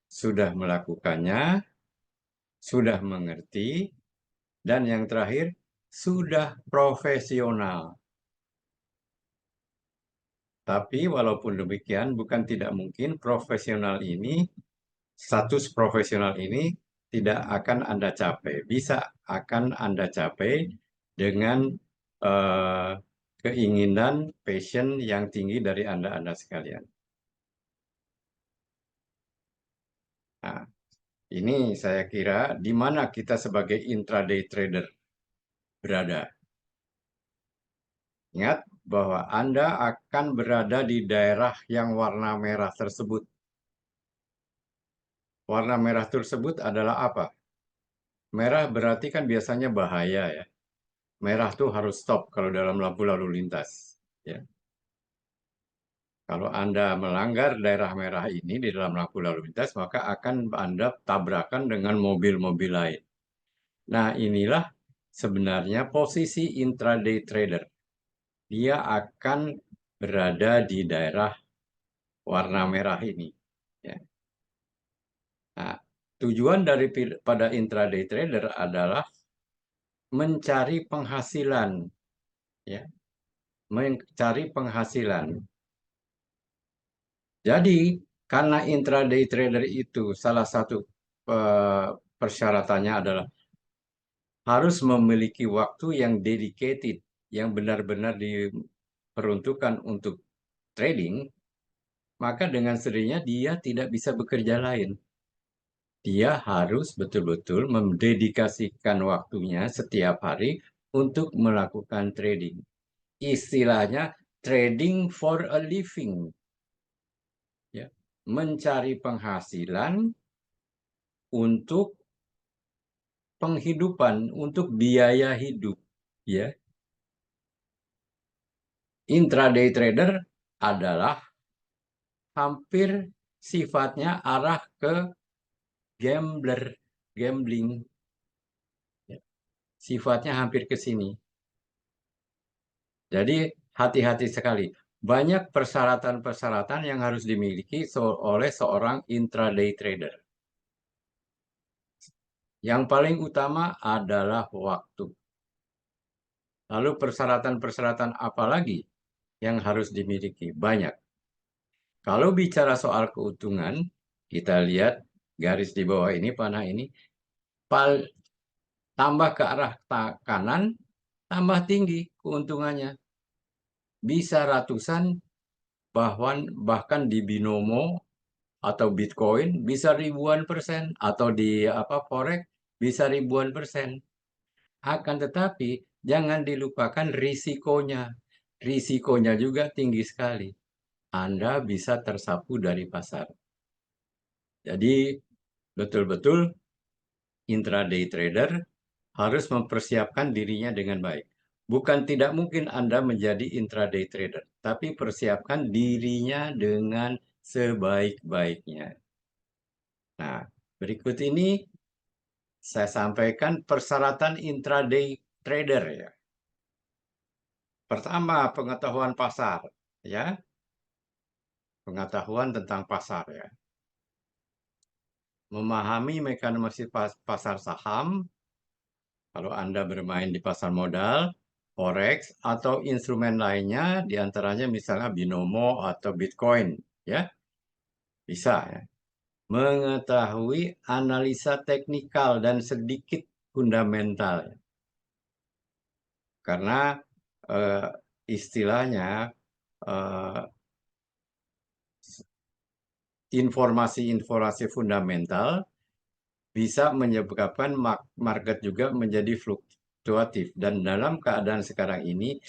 sudah melakukannya, sudah mengerti, dan yang terakhir, sudah profesional. Tapi walaupun demikian, bukan tidak mungkin status profesional ini tidak akan Anda capai. Bisa akan Anda capai dengan eh, keinginan, passion yang tinggi dari Anda sekalian. Nah, ini saya kira di mana kita sebagai intraday trader berada. Ingat bahwa Anda akan berada di daerah yang warna merah tersebut. Warna merah tersebut adalah apa? Merah berarti kan biasanya bahaya ya. Merah tuh harus stop kalau dalam lampu lalu lintas. Ya. Kalau Anda melanggar daerah merah ini di dalam lampu lalu lintas, maka akan Anda tabrakan dengan mobil-mobil lain. Nah, inilah sebenarnya posisi intraday trader. Dia akan berada di daerah warna merah ini. Ya. Nah, tujuan pada intraday trader adalah mencari penghasilan, ya, mencari penghasilan. Jadi, karena intraday trader itu salah satu eh, persyaratannya adalah harus memiliki waktu yang dedicated, yang benar-benar diperuntukkan untuk trading, maka dengan sendirinya dia tidak bisa bekerja lain. Dia harus betul-betul mendedikasikan waktunya setiap hari untuk melakukan trading. Istilahnya trading for a living, ya. Mencari penghasilan untuk penghidupan, untuk biaya hidup, ya. Intraday trader adalah hampir sifatnya arah ke gambling, ya. Sifatnya hampir ke sini. Jadi hati-hati sekali. Banyak persyaratan-persyaratan yang harus dimiliki oleh seorang intraday trader. Yang paling utama adalah waktu. Lalu persyaratan-persyaratan apa lagi yang harus dimiliki? Banyak. Kalau bicara soal keuntungan, kita lihat garis di bawah ini, panah ini, tambah ke arah kanan, tambah tinggi keuntungannya. Bisa ratusan, bahkan di binomo atau Bitcoin bisa ribuan persen, atau di forex bisa ribuan persen. Akan tetapi jangan dilupakan risikonya. Risikonya juga tinggi sekali. Anda bisa tersapu dari pasar. Jadi betul-betul intraday trader harus mempersiapkan dirinya dengan baik. Bukan tidak mungkin Anda menjadi intraday trader, tapi persiapkan dirinya dengan sebaik-baiknya. Nah, berikut ini saya sampaikan persyaratan intraday trader ya. Pertama, pengetahuan pasar ya. Pengetahuan tentang pasar ya. Memahami mekanisme pasar saham kalau Anda bermain di pasar modal, forex atau instrumen lainnya diantaranya misalnya binomo atau Bitcoin ya. Bisa ya. Mengetahui analisa teknikal dan sedikit fundamental ya. Karena eh, istilahnya eh, informasi-informasi fundamental bisa menyebabkan market juga menjadi fluktuatif. Dan dalam keadaan sekarang ini,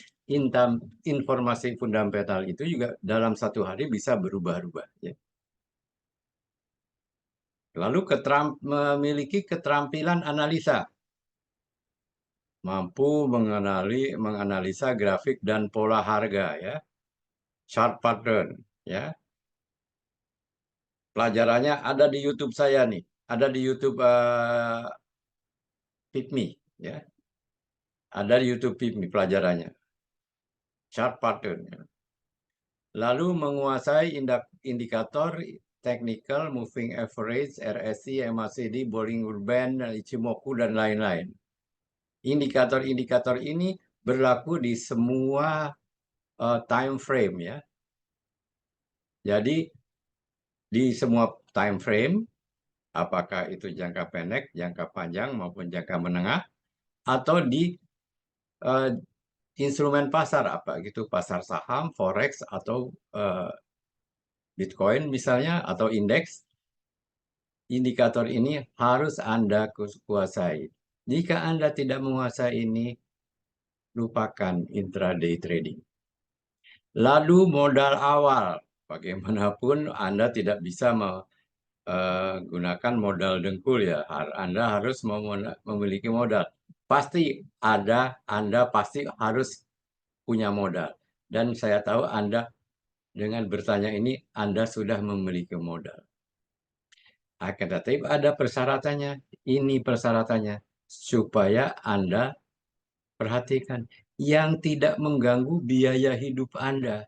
informasi fundamental itu juga dalam satu hari bisa berubah-ubah. Ya. Lalu memiliki keterampilan analisa, mampu menganalisa grafik dan pola harga, ya, chart pattern, ya. Pelajarannya ada di YouTube saya nih, ada di YouTube PIPMI, ya. Ada di YouTube ini pelajarannya, chart pattern. Lalu menguasai indikator technical, moving average, RSI, MACD, Bollinger Band, Ichimoku, dan lain-lain. Indikator-indikator ini berlaku di semua time frame ya. Jadi di semua time frame, apakah itu jangka pendek, jangka panjang maupun jangka menengah, atau di uh, instrumen pasar apa gitu, pasar saham, forex atau Bitcoin misalnya atau indeks, indikator ini harus Anda kuasai. Jika Anda tidak menguasai ini, lupakan intraday trading. Lalu modal awal, bagaimanapun Anda tidak bisa menggunakan modal dengkul ya. Anda harus memiliki modal. Pasti Anda pasti harus punya modal. Dan saya tahu Anda dengan bertanya ini, Anda sudah memiliki modal. Akan tetapi ada persyaratannya. Ini persyaratannya. Supaya Anda perhatikan. Yang tidak mengganggu biaya hidup Anda.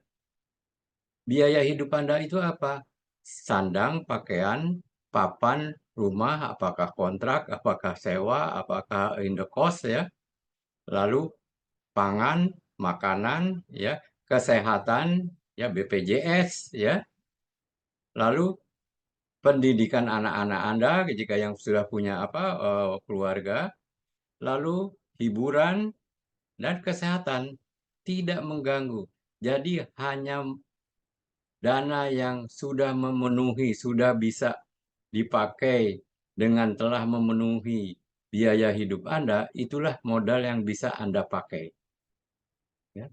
Biaya hidup Anda itu apa? Sandang, pakaian, papan, rumah, apakah kontrak, apakah sewa, apakah in the cost ya. Lalu pangan, makanan, ya, kesehatan, ya BPJS ya. Lalu pendidikan anak-anak Anda jika yang sudah punya keluarga, lalu hiburan dan kesehatan tidak mengganggu. Jadi hanya dana yang sudah memenuhi, sudah bisa dipakai dengan telah memenuhi biaya hidup Anda, itulah modal yang bisa Anda pakai. Ya.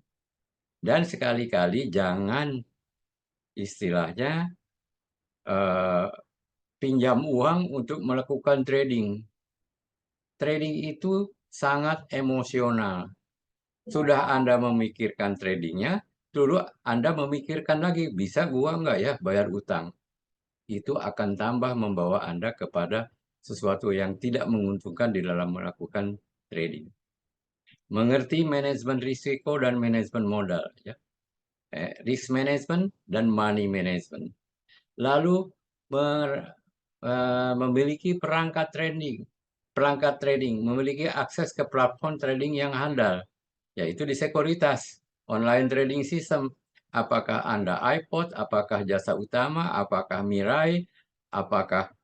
Dan sekali-kali jangan istilahnya eh, pinjam uang untuk melakukan trading. Trading itu sangat emosional. Sudah Anda memikirkan tradingnya, dulu Anda memikirkan lagi, bisa gua nggak ya bayar utang? Itu akan tambah membawa Anda kepada sesuatu yang tidak menguntungkan di dalam melakukan trading. Mengerti manajemen risiko dan manajemen modal, ya. Risk management dan money management. Lalu memiliki perangkat trading, memiliki akses ke platform trading yang handal, yaitu di sekuritas, online trading system. Apakah Anda iPod, apakah Jasa Utama, apakah Mirai, apakah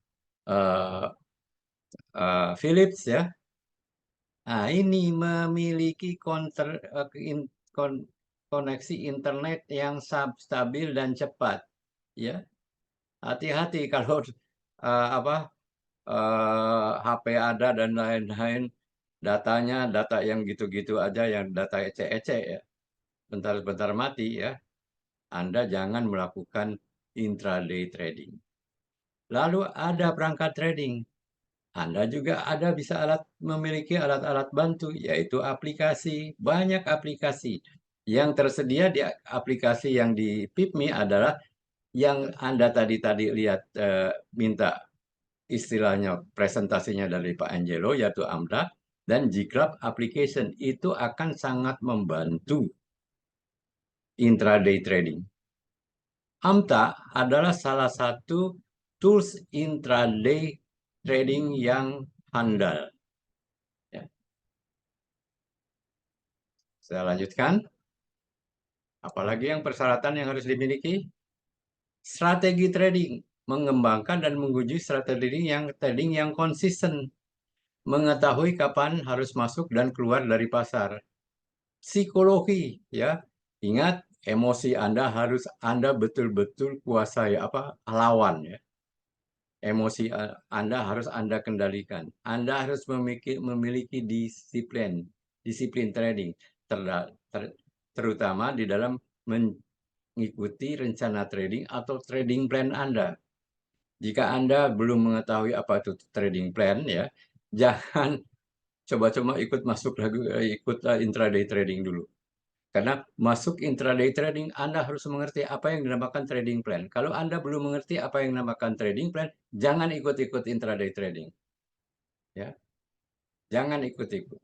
uh, Philips ya. Nah, ini memiliki koneksi internet yang stabil dan cepat ya. Hati-hati kalau HP ada dan lain-lain, datanya data yang gitu-gitu aja, yang data ecek-ecek ya. Bentar-bentar mati ya. Anda jangan melakukan intraday trading. Lalu ada perangkat trading. Anda juga bisa memiliki alat-alat bantu, yaitu aplikasi. Banyak aplikasi yang tersedia di aplikasi yang di PIPMI adalah yang Anda tadi lihat minta istilahnya presentasinya dari Pak Angelo, yaitu AMDA dan GClub application. Itu akan sangat membantu intraday trading. AMTA adalah salah satu tools intraday trading yang handal. Ya. Saya lanjutkan. Apalagi yang persyaratan yang harus dimiliki? Strategi trading. Mengembangkan dan menguji strategi trading yang konsisten. Mengetahui kapan harus masuk dan keluar dari pasar. Psikologi, ya. Ingat, emosi Anda betul-betul kuasai lawan ya. Emosi Anda harus Anda kendalikan. Anda harus memiliki disiplin trading, terutama di dalam mengikuti rencana trading atau trading plan Anda. Jika Anda belum mengetahui apa itu trading plan, ya, jangan coba-coba ikut intraday trading dulu. Karena masuk intraday trading, Anda harus mengerti apa yang dinamakan trading plan. Kalau Anda belum mengerti apa yang dinamakan trading plan, jangan ikut-ikut intraday trading. Ya, jangan ikut-ikut.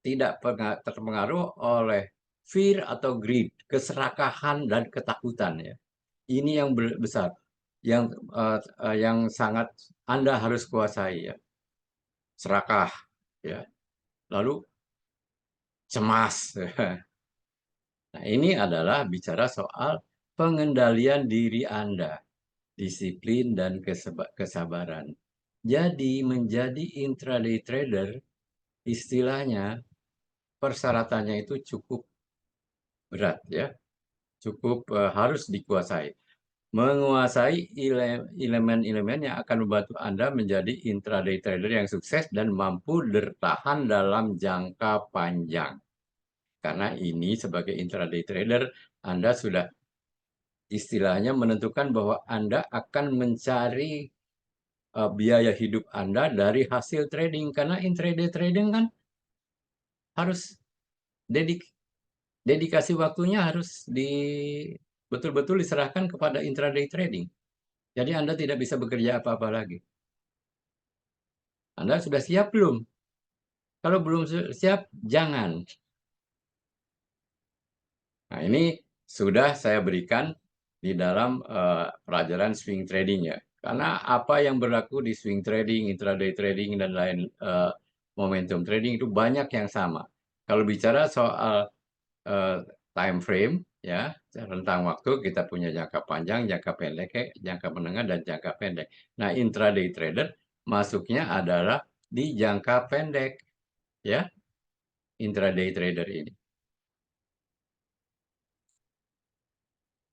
tidak terpengaruh oleh fear atau greed, keserakahan dan ketakutan ya. Ini yang besar, yang sangat Anda harus kuasai ya. Serakah ya, lalu cemas. Nah, ini adalah bicara soal pengendalian diri Anda, disiplin dan kesabaran. Jadi menjadi intraday trader istilahnya persyaratannya itu cukup berat ya, cukup harus dikuasai. Menguasai elemen-elemen yang akan membantu Anda menjadi intraday trader yang sukses dan mampu bertahan dalam jangka panjang. Karena ini sebagai intraday trader, Anda sudah istilahnya menentukan bahwa Anda akan mencari biaya hidup Anda dari hasil trading. Karena intraday trading kan harus dedikasi waktunya harus betul-betul diserahkan kepada intraday trading. Jadi Anda tidak bisa bekerja apa-apa lagi. Anda sudah siap belum? Kalau belum siap, jangan. Nah, ini sudah saya berikan di dalam pelajaran swing trading ya. Karena apa yang berlaku di swing trading, intraday trading, dan lain momentum trading itu banyak yang sama. Kalau bicara soal uh, time frame, ya, rentang waktu kita punya jangka panjang, jangka pendek, jangka menengah, dan jangka pendek. Nah, intraday trader masuknya adalah di jangka pendek, ya, intraday trader ini.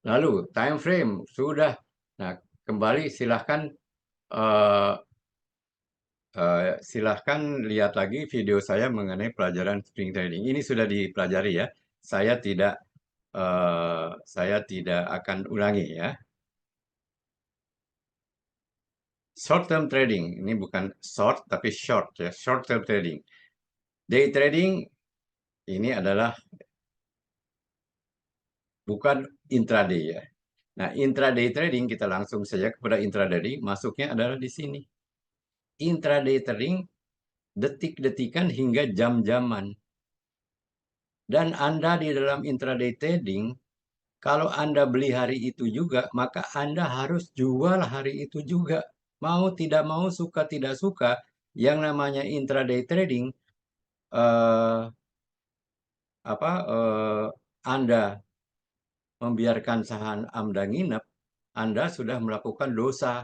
Lalu time frame sudah. Nah, kembali silahkan uh, silahkan lihat lagi video saya mengenai pelajaran swing trading. Ini sudah dipelajari ya. Saya tidak akan ulangi ya. Short term trading ini bukan short tapi short ya. Short term trading. Day trading ini adalah bukan intraday ya. Nah, intraday trading kita langsung saja kepada intraday, masuknya adalah di sini. Intraday trading detik-detikan hingga jam-jaman. Dan Anda di dalam intraday trading, kalau Anda beli hari itu juga, maka Anda harus jual hari itu juga. Mau tidak mau, suka tidak suka, yang namanya intraday trading, eh, Anda membiarkan saham Anda nginep, Anda sudah melakukan dosa.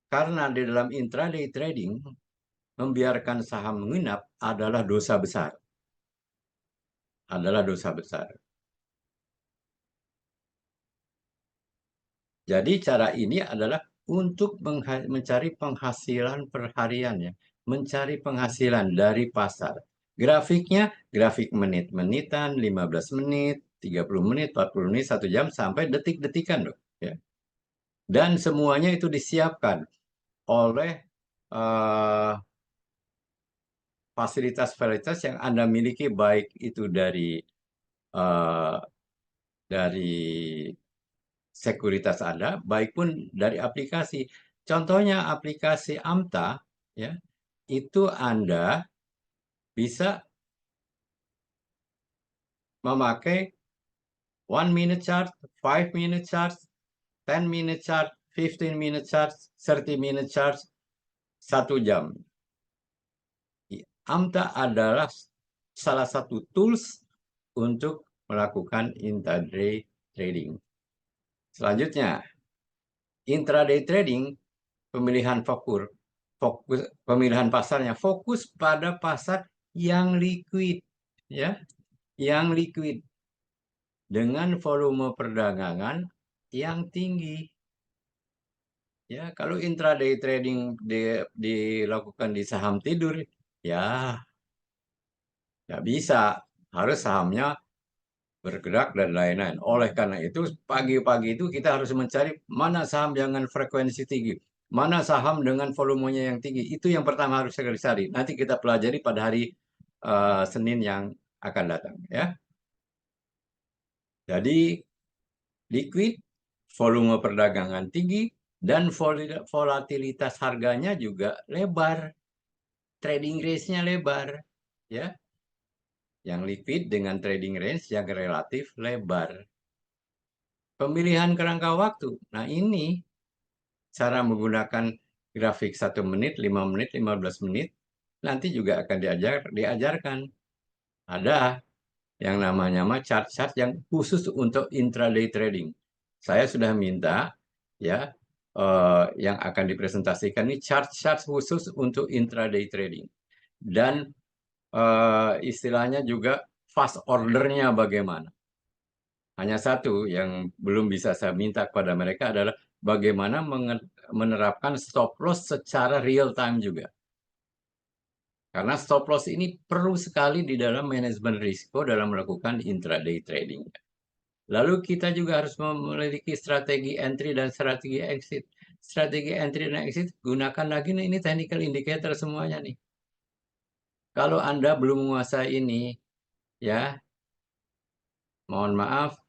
Karena di dalam intraday trading, membiarkan saham menginap adalah dosa besar. Adalah dosa besar. Jadi cara ini adalah untuk mencari penghasilan perhariannya, mencari penghasilan dari pasar. Grafiknya, grafik menit-menitan, 15 menit, 30 menit, 40 menit, 1 jam, sampai detik-detikan loh. Ya. Dan semuanya itu disiapkan oleh fasilitas-fasilitas yang Anda miliki, baik itu uh, dari sekuritas Anda, baik pun dari aplikasi. Contohnya aplikasi AMTA, ya, itu Anda bisa memakai 1 minute chart, 5 minute chart, 10 minute chart, 15 minute chart, 30 minute chart, 1 jam. AMTA adalah salah satu tools untuk melakukan intraday trading. Selanjutnya, intraday trading, pemilihan pemilihan pasarnya fokus pada pasar yang liquid, ya, yang liquid dengan volume perdagangan yang tinggi. Ya, kalau intraday trading dilakukan di saham tidur, ya nggak bisa. Harus sahamnya bergerak dan lain-lain. Oleh karena itu, pagi-pagi itu kita harus mencari mana saham dengan frekuensi tinggi, mana saham dengan volumenya yang tinggi. Itu yang pertama harus segera dicari. Nanti kita pelajari pada hari Senin yang akan datang. Ya, jadi liquid, volume perdagangan tinggi, dan volatilitas harganya juga lebar. Trading range-nya lebar. Ya, yang liquid dengan trading range yang relatif lebar. Pemilihan kerangka waktu. Nah, ini cara menggunakan grafik 1 menit, 5 menit, 15 menit, nanti juga akan diajarkan. Ada yang namanya chart-chart yang khusus untuk intraday trading. Saya sudah minta ya yang akan dipresentasikan ini chart-chart khusus untuk intraday trading dan istilahnya juga fast ordernya bagaimana. Hanya satu yang belum bisa saya minta kepada mereka adalah bagaimana menerapkan stop loss secara real time juga. Karena stop loss ini perlu sekali di dalam manajemen risiko dalam melakukan intraday trading. Lalu kita juga harus memiliki strategi entry dan strategi exit. Strategi entry dan exit gunakan lagi nih, ini technical indicator semuanya nih. Kalau Anda belum menguasai ini, ya, mohon maaf,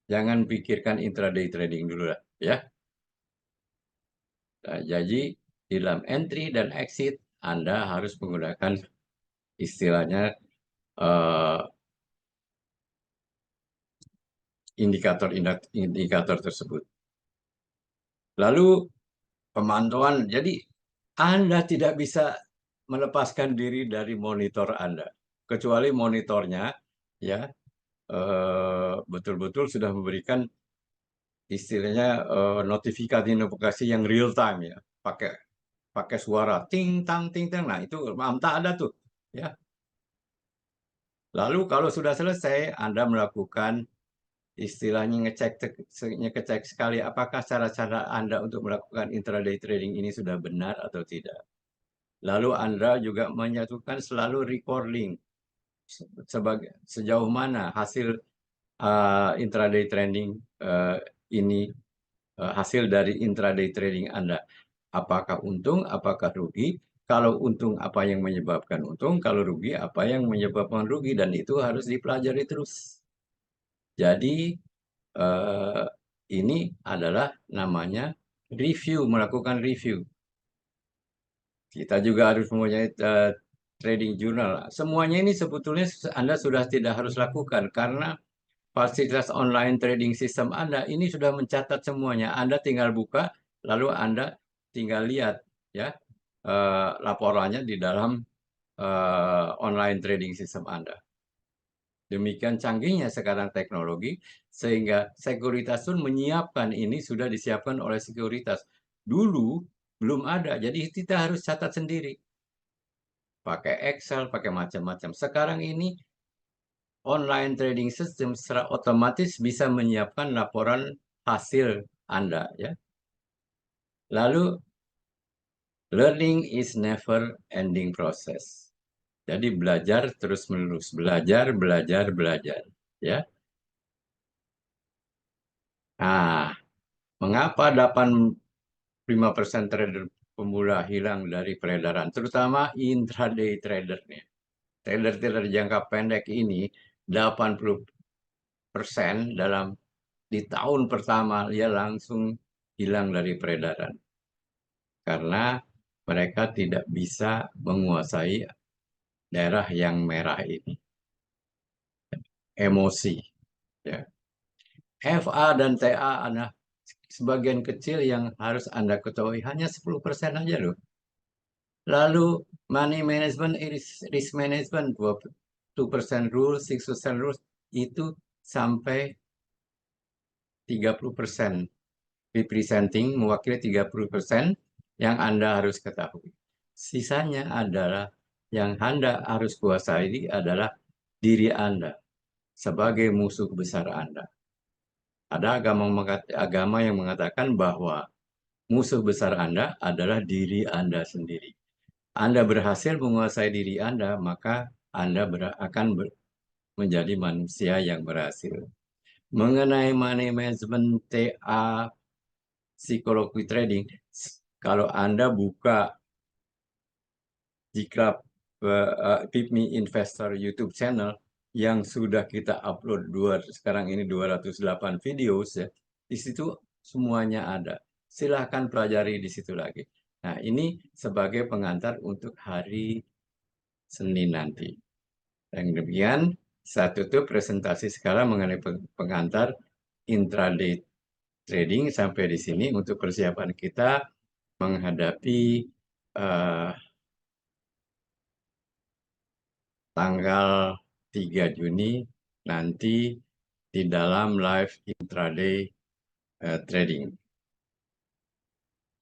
jangan pikirkan intraday trading dulu lah, ya. Nah, jadi di dalam entry dan exit Anda harus menggunakan istilahnya eh, indikator tersebut. Lalu pemantauan, jadi Anda tidak bisa melepaskan diri dari monitor Anda, kecuali monitornya ya betul-betul sudah memberikan istilahnya notifikasi yang real time ya, pakai pakai suara ting tang ting tang. Nah, itu mantap ada tuh ya. Lalu kalau sudah selesai Anda melakukan istilahnya ngecek sekali apakah cara-cara Anda untuk melakukan intraday trading ini sudah benar atau tidak. Lalu Anda juga menyatukan selalu recording sebagai sejauh mana hasil intraday trading ini hasil dari intraday trading Anda. Apakah untung, apakah rugi? Kalau untung apa yang menyebabkan untung, kalau rugi apa yang menyebabkan rugi, dan itu harus dipelajari terus. Jadi ini adalah namanya review, melakukan review. Kita juga harus mempunyai trading journal. Semuanya ini sebetulnya Anda sudah tidak harus lakukan karena fasilitas online trading system Anda ini sudah mencatat semuanya. Anda tinggal buka, lalu Anda tinggal lihat ya laporannya di dalam online trading system Anda. Demikian canggihnya sekarang teknologi, sehingga sekuritas pun menyiapkan ini, sudah disiapkan oleh sekuritas. Dulu belum ada, jadi kita harus catat sendiri. Pakai Excel, pakai macam-macam. Sekarang ini online trading system secara otomatis bisa menyiapkan laporan hasil Anda ya. Lalu learning is never ending process. Jadi belajar terus menerus, belajar, belajar, belajar ya. Nah, mengapa 85% trader pemula hilang dari peredaran, terutama intraday trader nih. Trader-trader jangka pendek ini 80% dalam di tahun pertama dia langsung hilang dari peredaran karena mereka tidak bisa menguasai daerah yang merah ini, emosi ya. FA dan TA adalah sebagian kecil yang harus Anda ketahui, hanya 10% aja loh. Lalu money management, risk management, 2% rules, 6% rules, itu sampai 30%. Representing, mewakili 30% yang Anda harus ketahui. Sisanya adalah yang Anda harus kuasai adalah diri Anda sebagai musuh besar Anda. Ada agama yang mengatakan bahwa musuh besar Anda adalah diri Anda sendiri. Anda berhasil menguasai diri Anda, maka Anda akan menjadi manusia yang berhasil. Mengenai money management, TA, psikologi trading, kalau Anda buka di klub PIPMI Investor YouTube channel yang sudah kita upload sekarang ini 208 video ya, di situ semuanya ada. Silahkan pelajari di situ lagi. Nah, ini sebagai pengantar untuk hari Senin nanti. Dan demikian, saya tutup presentasi sekarang mengenai pengantar intraday trading sampai di sini untuk persiapan kita menghadapi eh, tanggal 3 Juni nanti di dalam live intraday trading.